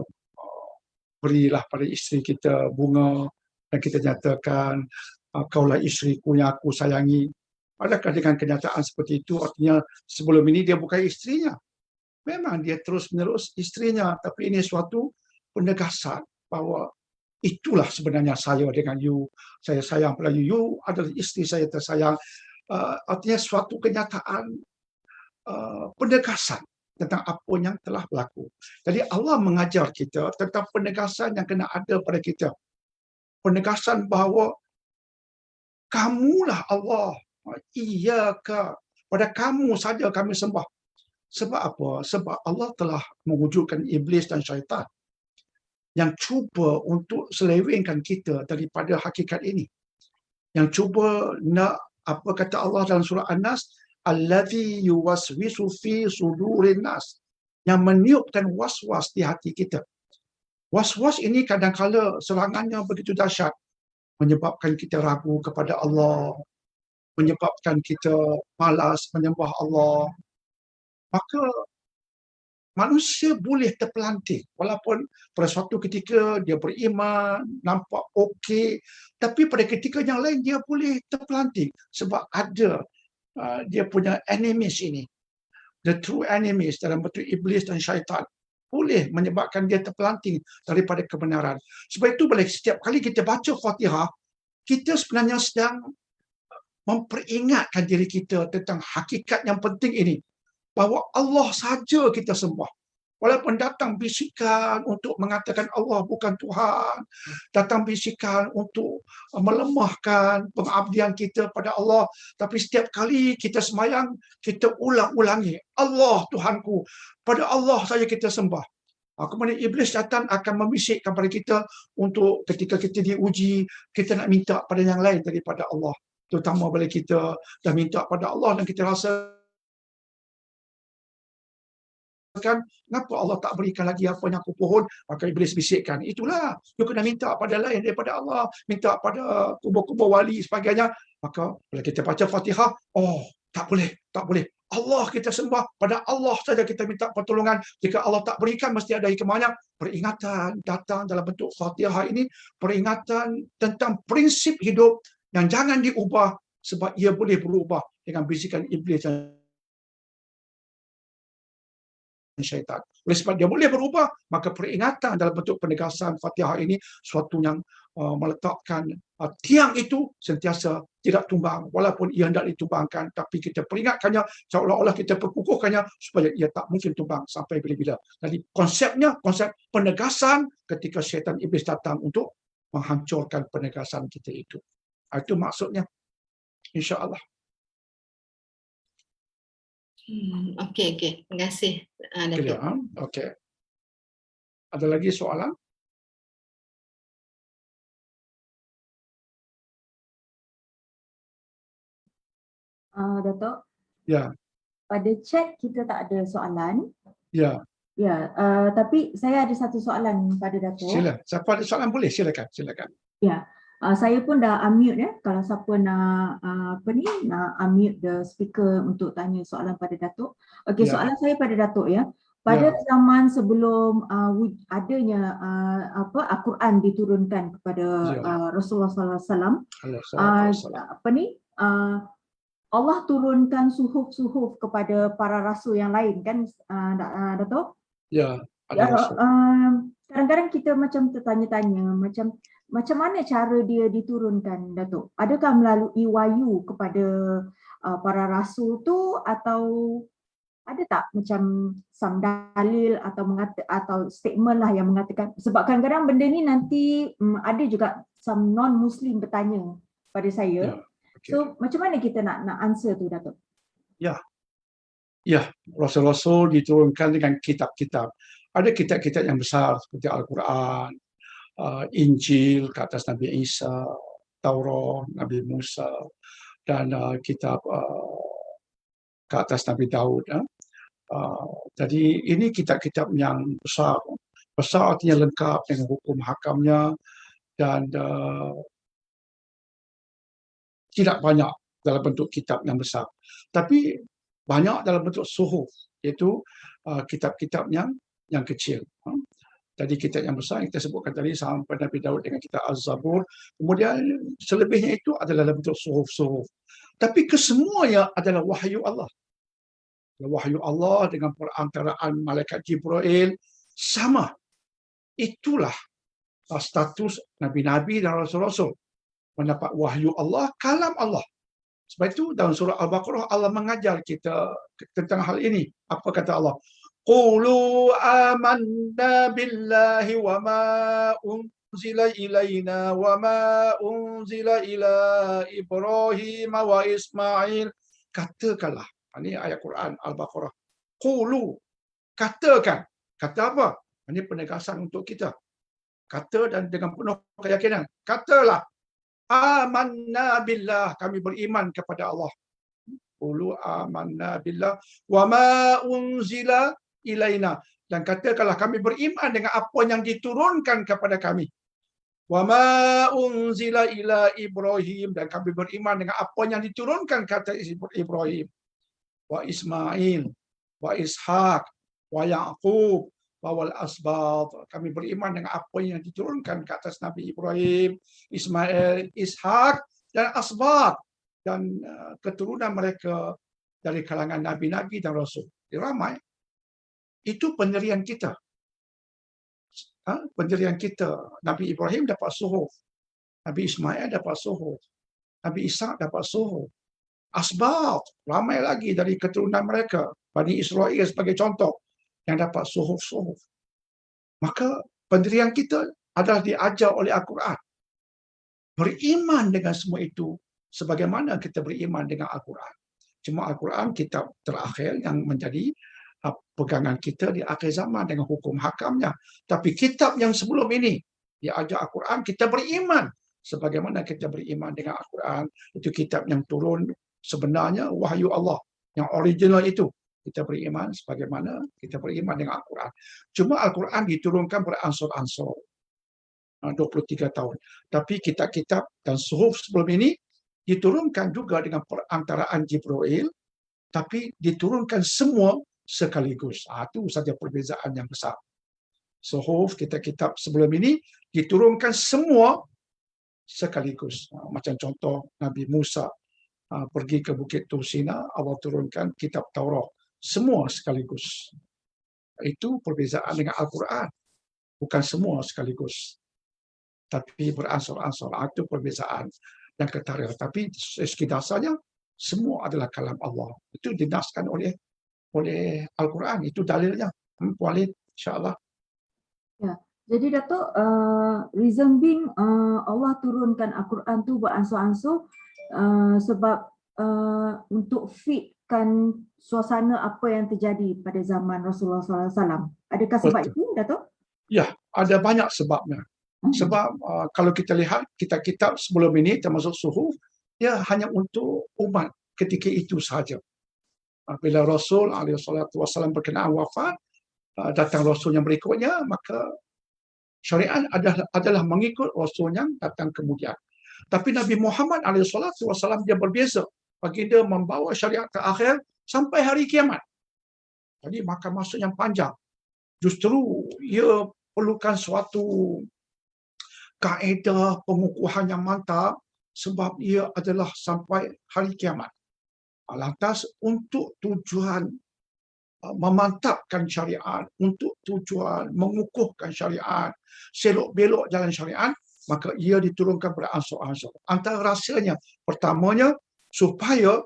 berilah pada isteri kita bunga dan kita nyatakan, kaulah isteriku yang aku sayangi. Adakah dengan kenyataan seperti itu artinya sebelum ini dia bukan isterinya? Memang dia terus menerus isterinya, tapi ini suatu penegasan bahawa itulah sebenarnya saya dengan you. Saya sayang pada you. You adalah isteri saya tersayang. Artinya suatu kenyataan penegasan tentang apa yang telah berlaku. Jadi Allah mengajar kita tentang penegasan yang kena ada pada kita. Penegasan bahawa kamulah Allah. Iyaka, pada kamu saja kami sembah. Sebab apa? Sebab Allah telah mewujudkan iblis dan syaitan yang cuba untuk selewengkan kita daripada hakikat ini. Yang cuba nak, apa kata Allah dalam surah An-Nas, allazi yuwaswisu fi sudurin nas, yang meniupkan was-was di hati kita. Was-was ini kadang-kala serangannya begitu dahsyat, menyebabkan kita ragu kepada Allah, menyebabkan kita malas menyembah Allah. Maka manusia boleh terpelanting walaupun pada suatu ketika dia beriman, nampak okey, tapi pada ketika yang lain dia boleh terpelanting sebab ada dia punya enemies ini. The true enemies dalam bentuk iblis dan syaitan boleh menyebabkan dia terpelanting daripada kebenaran. Sebab itu bila setiap kali kita baca Fatihah, kita sebenarnya sedang memperingatkan diri kita tentang hakikat yang penting ini. Bahawa Allah saja kita sembah. Walaupun datang bisikan untuk mengatakan Allah bukan Tuhan, datang bisikan untuk melemahkan pengabdian kita pada Allah, tapi setiap kali kita sembahyang, kita ulang-ulangi, Allah Tuhanku, pada Allah saja kita sembah. Kemudian iblis datang akan membisikkan pada kita untuk ketika kita diuji, kita nak minta pada yang lain daripada Allah. Terutama bila kita dah minta pada Allah dan kita rasa kan, kenapa Allah tak berikan lagi apa yang aku pohon? Maka iblis bisikkan, itulah, you kena minta pada lain daripada Allah, minta pada kubur-kubur wali sebagainya. Maka bila kita baca Fatihah, oh tak boleh, tak boleh. Allah kita sembah, pada Allah saja kita minta pertolongan. Jika Allah tak berikan, mesti ada hikmahnya. Peringatan datang dalam bentuk Fatihah ini, peringatan tentang prinsip hidup yang jangan diubah sebab ia boleh berubah dengan bisikan iblis dan syaitan. Oleh sebab dia boleh berubah, maka peringatan dalam bentuk penegasan Fatihah ini suatu yang meletakkan tiang itu sentiasa tidak tumbang, walaupun ia hendak ditumbangkan, tapi kita peringatkannya seolah-olah kita perkukuhkannya supaya ia tak mungkin tumbang sampai bila-bila. Jadi konsepnya, konsep penegasan ketika syaitan iblis datang untuk menghancurkan penegasan kita itu. Itu maksudnya, insya-Allah. Okey. Terima kasih, Datuk. Okey. Ada lagi soalan? Datuk, Ya, pada chat kita tak ada soalan. ya. Ya, tapi saya ada satu soalan pada Datuk. Sila. Siapa ada soalan boleh silakan. Ya, saya pun dah unmute ya. Kalau siapa nak nak unmute the speaker untuk tanya soalan pada Datuk. Okey, Ya. soalan saya pada Datuk ya. Pada zaman sebelum adanya Al-Quran diturunkan kepada Rasulullah SAW, Allah turunkan suhuf-suhuf kepada para rasul yang lain kan, Datuk? Ya, Ya, kadang-kadang kita macam tertanya-tanya macam mana cara dia diturunkan, Datuk? Adakah melalui wahyu kepada para rasul tu, atau ada tak macam some dalil atau statement lah yang mengatakan, sebab kadang-kadang benda ni nanti ada juga some non-Muslim bertanya pada saya. Okay. So macam mana kita nak answer tu, Datuk? Ya, Rasul-Rasul diturunkan dengan kitab-kitab. Ada kitab-kitab yang besar seperti Al-Quran, Injil ke atas Nabi Isa, Taurat, Nabi Musa, dan kitab ke atas Nabi Daud. Jadi ini kitab-kitab yang besar. Besar artinya lengkap dengan hukum hakamnya, dan tidak banyak dalam bentuk kitab yang besar. Tapi banyak dalam bentuk suhuf, iaitu kitab-kitab yang kecil. Jadi kitab yang besar yang kita sebutkan tadi sampai Nabi Daud dengan kitab Az-Zabur. Kemudian selebihnya itu adalah dalam bentuk suhuf-suhuf. Tapi kesemuanya adalah wahyu Allah. Wahyu Allah dengan perantaraan malaikat Jibril sama. Itulah status Nabi-Nabi dan Rasul-Rasul. Mendapat wahyu Allah, kalam Allah. Sebab itu dalam surah Al-Baqarah Allah mengajar kita tentang hal ini. Apa kata Allah? Qulu amanna billahi wa ma unzila ilaina wa ma unzila ila Ibrahim wa Ismail. Katakanlah. Ini ayat Quran Al-Baqarah. Qulu. Katakan. Kata apa? Ini penegasan untuk kita. Kata dan dengan penuh keyakinan. Katalah. Amanna billah, kami beriman kepada Allah. Qulu amanna billah wa ma unzila ilaina, dan katakanlah kami beriman dengan apa yang diturunkan kepada kami. Wa ma unzila ila Ibrahim, dan kami beriman dengan apa yang diturunkan kata Ibrahim, wa Ismail, wa Ishaq, wa Yaqub, wal asbat. Kami beriman dengan apa yang diturunkan ke atas Nabi Ibrahim, Ismail, Ishak dan asbat, dan keturunan mereka dari kalangan nabi-nabi dan rasul. Ramai. Itu pendirian kita. Pendirian kita. Nabi Ibrahim dapat suhuf, Nabi Ismail dapat suhuf, Nabi Ishak dapat suhuf. Asbat, ramai lagi dari keturunan mereka, Bani Israel sebagai contoh, yang dapat suhuf-suhuf. Maka pendirian kita adalah diajar oleh Al-Quran. Beriman dengan semua itu sebagaimana kita beriman dengan Al-Quran. Cuma Al-Quran kitab terakhir yang menjadi pegangan kita di akhir zaman dengan hukum hakamnya. Tapi kitab yang sebelum ini diajar Al-Quran, kita beriman sebagaimana kita beriman dengan Al-Quran. Itu kitab yang turun sebenarnya wahyu Allah yang original itu. Kita beriman sebagaimana kita beriman dengan Al-Quran. Cuma Al-Quran diturunkan beransur-ansur. 23 tahun. Tapi kitab-kitab dan suhuf sebelum ini diturunkan juga dengan perantaraan Jibril, tapi diturunkan semua sekaligus. Itu saja perbezaan yang besar. Suhuf, kitab-kitab sebelum ini diturunkan semua sekaligus. Macam contoh Nabi Musa pergi ke Bukit Tur Sina, Allah turunkan kitab Taurat. Semua sekaligus. Itu perbezaan dengan Al-Quran. Bukan semua sekaligus, tapi beransur-ansur. Itu perbezaan yang ketara. Tapi segi dasarnya, semua adalah kalam Allah. Itu dinaskan oleh Al-Quran. Itu dalilnya. Walid, insyaAllah. Ya. Jadi Datuk, reason being Allah turunkan Al-Quran tu beransur-ansur sebab untuk fitkan suasana apa yang terjadi pada zaman Rasulullah SAW. Adakah sebab Betul. itu, Datuk? Ya, ada banyak sebabnya. Sebab kalau kita lihat kitab-kitab sebelum ini termasuk Suhuf, dia hanya untuk umat ketika itu sahaja. Bila Rasul SAW berkenaan wafat, datang Rasul yang berikutnya, maka syariat adalah mengikut Rasul yang datang kemudian. Tapi Nabi Muhammad SAW dia berbeza. Baginda membawa syariat terakhir sampai hari kiamat. Jadi maka masa yang panjang. Justru ia perlukan suatu kaedah pengukuhan yang mantap sebab ia adalah sampai hari kiamat. Lantas untuk tujuan memantapkan syariat, untuk tujuan mengukuhkan syariat, selok-belok jalan syariat, maka ia diturunkan beransur-ansur. Antara rahsianya, pertamanya, supaya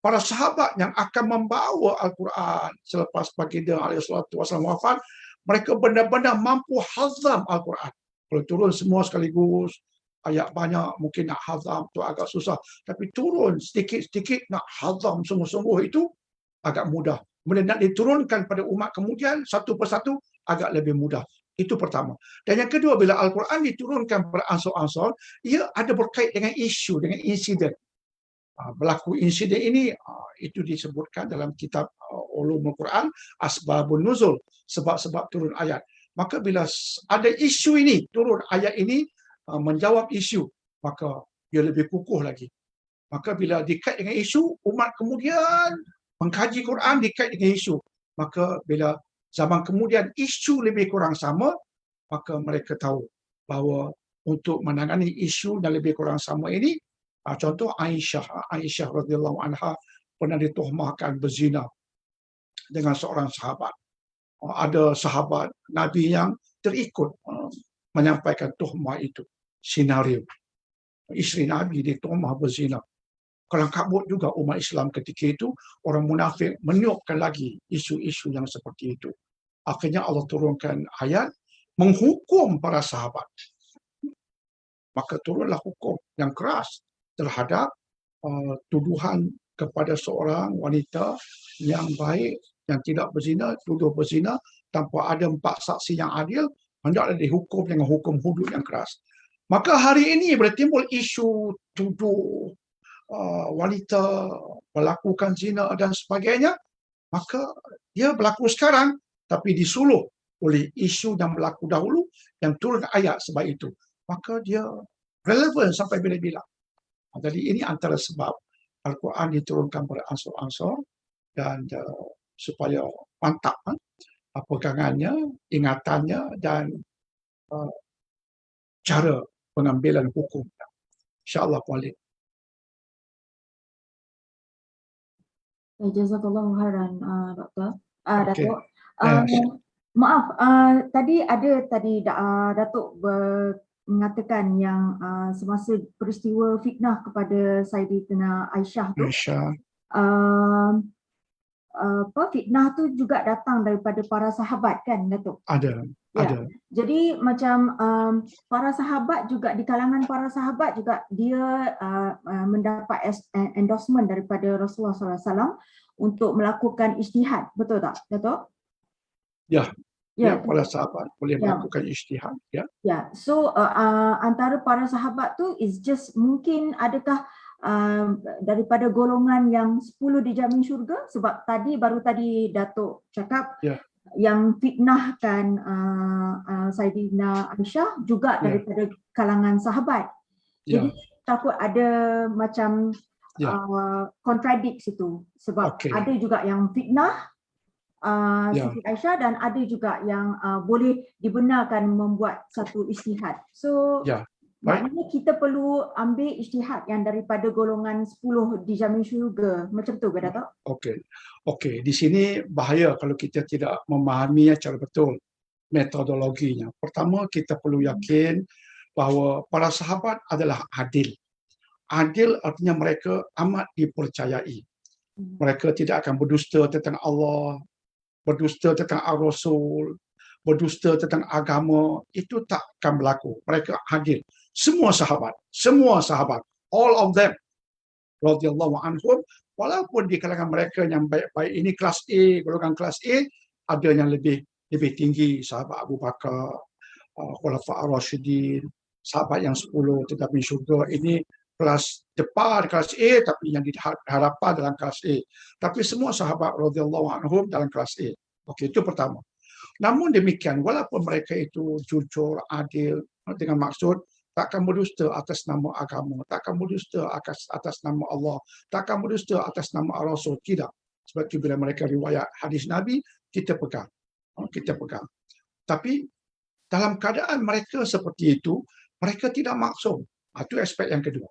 para sahabat yang akan membawa Al-Quran selepas baginda SAW wafat, mereka benar-benar mampu hazam Al-Quran. Kalau turun semua sekaligus, ayat banyak, mungkin nak hazam tu agak susah. Tapi turun sedikit-sedikit nak hazam sungguh-sungguh itu agak mudah. Kemudian nak diturunkan pada umat kemudian satu persatu agak lebih mudah. Itu pertama. Dan yang kedua, bila Al-Quran diturunkan beransur-ansur, ia ada berkait dengan isu, dengan insiden. Berlaku insiden ini, itu disebutkan dalam kitab Ulumul Quran, Asbabun Nuzul, sebab-sebab turun ayat. Maka bila ada isu ini, turun ayat ini, menjawab isu, maka dia lebih kukuh lagi. Maka bila dikait dengan isu, umat kemudian mengkaji Quran dikait dengan isu. Maka bila zaman kemudian isu lebih kurang sama, maka mereka tahu bahawa untuk menangani isu yang lebih kurang sama ini, contoh Aisyah radhiyallahu anha pernah dituhmahkan berzina dengan seorang sahabat. Ada sahabat Nabi yang terikut menyampaikan tuhmah itu. Senario. Isteri Nabi dituhmah berzina. Kelang kabut juga umat Islam ketika itu, orang munafik meniupkan lagi isu-isu yang seperti itu. Akhirnya Allah turunkan ayat menghukum para sahabat. Maka turunlah hukum yang keras terhadap tuduhan kepada seorang wanita yang baik, yang tidak berzina, tuduh berzina tanpa ada 4 saksi yang adil, hendaklah dihukum dengan hukum hudud yang keras. Maka hari ini bertimbul isu tuduh wanita melakukan zina dan sebagainya, maka dia berlaku sekarang tapi disuluh oleh isu yang berlaku dahulu yang turun ayat sebab itu. Maka dia relevan sampai bila-bila. Jadi ini antara sebab Al-Quran diturunkan beransur-ansur dan supaya mantap pegangannya, ingatannya dan cara pengambilan hukumnya. InsyaAllah Walid. Jazakallahu khairan, Doktor. Okey. Datuk. Maaf, tadi Datuk mengatakan yang semasa peristiwa fitnah kepada Sayyidatina Aisyah tu, fitnah tu juga datang daripada para sahabat kan, Datuk? Ada. Jadi macam para sahabat juga, di kalangan para sahabat juga dia mendapat endorsement daripada Rasulullah SAW untuk melakukan ijtihad, betul tak, Datuk? Ya. Ya, para sahabat boleh melakukan ijtihad. Ya, so antara para sahabat tu is just mungkin adakah daripada golongan yang 10 dijamin syurga, sebab baru tadi Datuk cakap yang fitnahkan Sayyidina Aisyah juga daripada kalangan sahabat. Jadi takut ada macam Ya. contradict situ. Sebab Okey. ada juga yang fitnah Ya. Siti Aisyah dan ada juga yang boleh dibenarkan membuat satu ijtihad. So Ya. Baik. maknanya kita perlu ambil ijtihad yang daripada golongan 10 dijamin syurga. Macam tu ke Datuk? Okey. Okey, di sini bahaya kalau kita tidak memahaminya secara betul metodologinya. Pertama, kita perlu yakin bahawa para sahabat adalah adil. Adil artinya mereka amat dipercayai. Mereka tidak akan berdusta tentang Allah, berdusta tentang Ar-Rasul, berdusta tentang agama. Itu tak akan berlaku. Mereka adil. Semua sahabat, all of them, radhiyallahu anhum, walaupun di kalangan mereka yang baik-baik ini kelas A, golongan kelas A, ada yang lebih tinggi, sahabat Abu Bakar, Khulafa ar-Rasyidin, sahabat yang 10 tetapi syurga, ini kelas depan, kelas A, tapi yang diharapkan dalam kelas A. Tapi semua sahabat radhiyallahu anhum dalam kelas A. Okey, itu pertama. Namun demikian, walaupun mereka itu jujur, adil, dengan maksud takkan berdusta atas nama agama, takkan berdusta atas nama Allah, takkan berdusta atas nama Ar-Rasul, tidak. Sebab itu bila mereka riwayat hadis Nabi, kita pegang. Tapi dalam keadaan mereka seperti itu, mereka tidak maksum. Itu aspek yang kedua.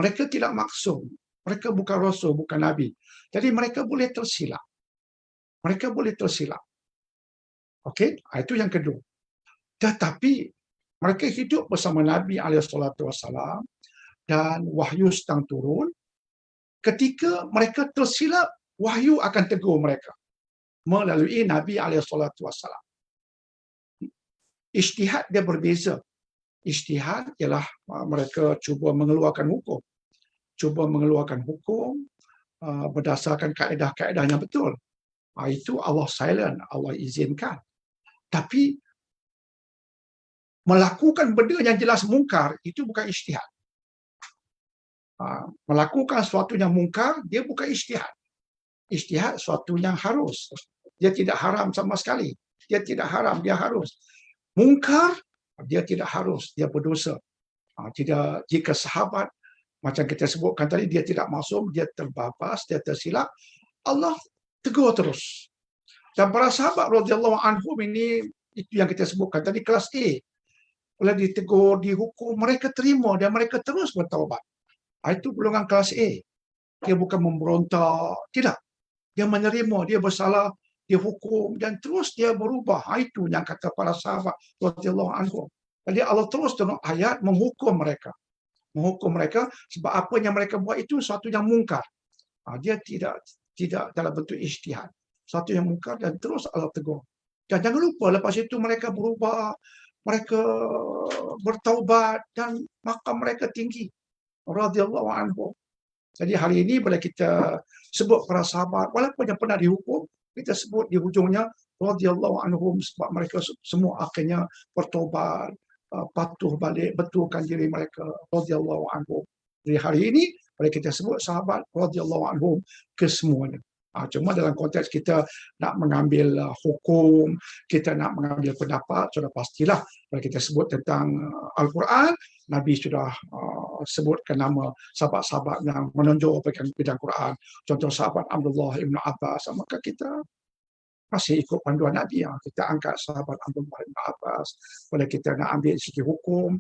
Mereka tidak maksum. Mereka bukan Rasul, bukan Nabi. Jadi mereka boleh tersilap. Okey, itu yang kedua. Tetapi mereka hidup bersama Nabi SAW dan wahyu sedang turun. Ketika mereka tersilap, wahyu akan tegur mereka melalui Nabi SAW. Ijtihad dia berbeza. Ijtihad ialah mereka cuba mengeluarkan hukum berdasarkan kaedah-kaedah yang betul. Itu Allah silent, Allah izinkan. Tapi melakukan benda yang jelas mungkar, itu bukan ijtihad. Melakukan sesuatu yang mungkar, dia bukan ijtihad. Ijtihad sesuatu yang harus. Dia tidak haram sama sekali. Dia tidak haram, dia harus. Mungkar, dia tidak harus, dia berdosa. Tidak, jika sahabat, macam kita sebutkan tadi, dia tidak maksum, dia terbabas, dia tersilap, Allah tegur terus. Dan para sahabat radhiyallahu anhum ini, itu yang kita sebutkan tadi, kelas A. Bila ditegur, dihukum, mereka terima dan mereka terus bertaubat. Itu golongan kelas A. Dia bukan memberontak, tidak. Dia menerima, dia bersalah, dia hukum dan terus dia berubah. Itu yang kata para sahabat radhiyallahu anhum. Jadi Allah terus turun ayat menghukum mereka. Sebab apa yang mereka buat itu sesuatu yang mungkar. Dia tidak dalam bentuk ijtihad. Sesuatu yang mungkar dan terus Allah tegur. Dan jangan lupa lepas itu mereka berubah, mereka bertaubat dan makam mereka tinggi. Radhiyallahu anhum. Jadi hari ini bila kita sebut para sahabat, walaupun yang pernah dihukum, kita sebut di hujungnya radhiyallahu anhum sebab mereka semua akhirnya bertaubat, patuh balik, betulkan diri mereka radhiyallahu anhum. Jadi hari ini bila kita sebut sahabat radhiyallahu anhum kesemuanya. Cuma dalam konteks kita nak mengambil hukum, kita nak mengambil pendapat, sudah pastilah kalau kita sebut tentang Al-Quran, Nabi sudah sebutkan nama sahabat-sahabat yang menonjol bidang Quran. Contoh sahabat Abdullah ibn Abbas, maka kita masih ikut panduan Nabi. Kita angkat sahabat Abdullah ibn Abbas. Kalau kita nak ambil segi hukum,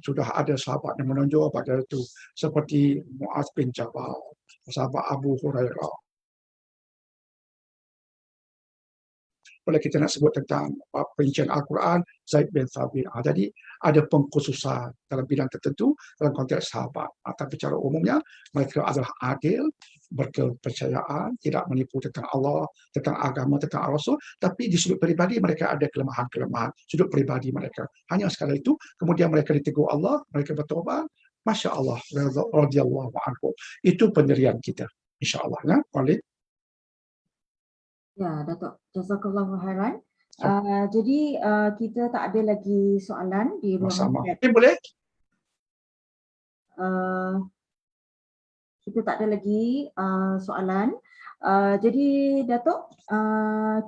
sudah ada sahabat yang menonjol pada itu, seperti Muaz bin Jabal, sahabat Abu Hurairah. Kalau kita nak sebut tentang perincian Al-Quran, Zaid bin Thabit. Jadi ada pengkhususan dalam bidang tertentu dalam konteks sahabat. Tapi secara umumnya mereka adalah adil, berkepercayaan, tidak menipu tentang Allah, tentang agama, tentang Rasul. Tapi di sudut peribadi mereka ada kelemahan-kelemahan. Sudut peribadi mereka. Hanya sekali itu, kemudian mereka ditegur Allah, mereka bertaubat. Masya Allah, radhiyallahu anhu. Itu pendirian kita. InsyaAllah. Ya, Walid. Ya, Datuk. Jazakallahu khairan. Jadi kita tak ada lagi soalan di ruangan chat. Boleh? Kita tak ada lagi soalan. Jadi Datuk,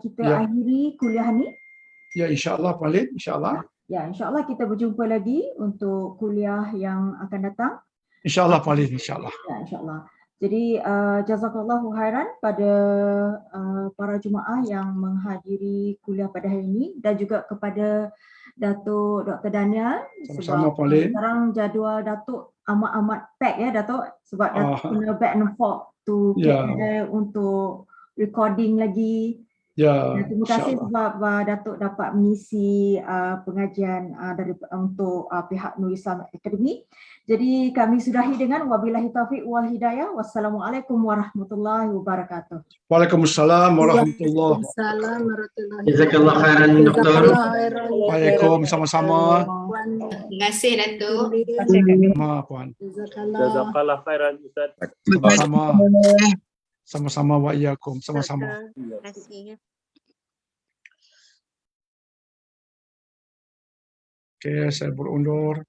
kita akhiri kuliah ni. Ya, insyaAllah Walid, insyaAllah. Ya, insyaAllah kita berjumpa lagi untuk kuliah yang akan datang. InsyaAllah Pauline, insyaAllah. Ya, insyaAllah. Jadi jazakallahu khairan pada para jemaah yang menghadiri kuliah pada hari ini dan juga kepada Datuk Dr. Daniel Sama-sama, sebab Pauline. sekarang jadual Datuk amat-amat pack ya Datuk sebab Datuk kena back and forth to Ya. KL untuk recording lagi. Ya, Dan terima kasih insyaAllah. sebab Datuk dapat mengisi pengajian untuk pihak Nur Islam Academy. Jadi kami sudahi dengan wabillahi taufiq wal hidayah. Wassalamualaikum warahmatullahi wabarakatuh. Waalaikumsalam warahmatullahi wabarakatuh. Waalaikumsalam warahmatullahi Jazakallah khairan Doktor. Waalaikum, sama-sama. Terima kasih Datuk. Sama Puan. Jazakallah khairan Ustaz. Sama-sama. Sama-sama wa iyyakum. Sama-sama. Terima kasih. Okey, saya berundur.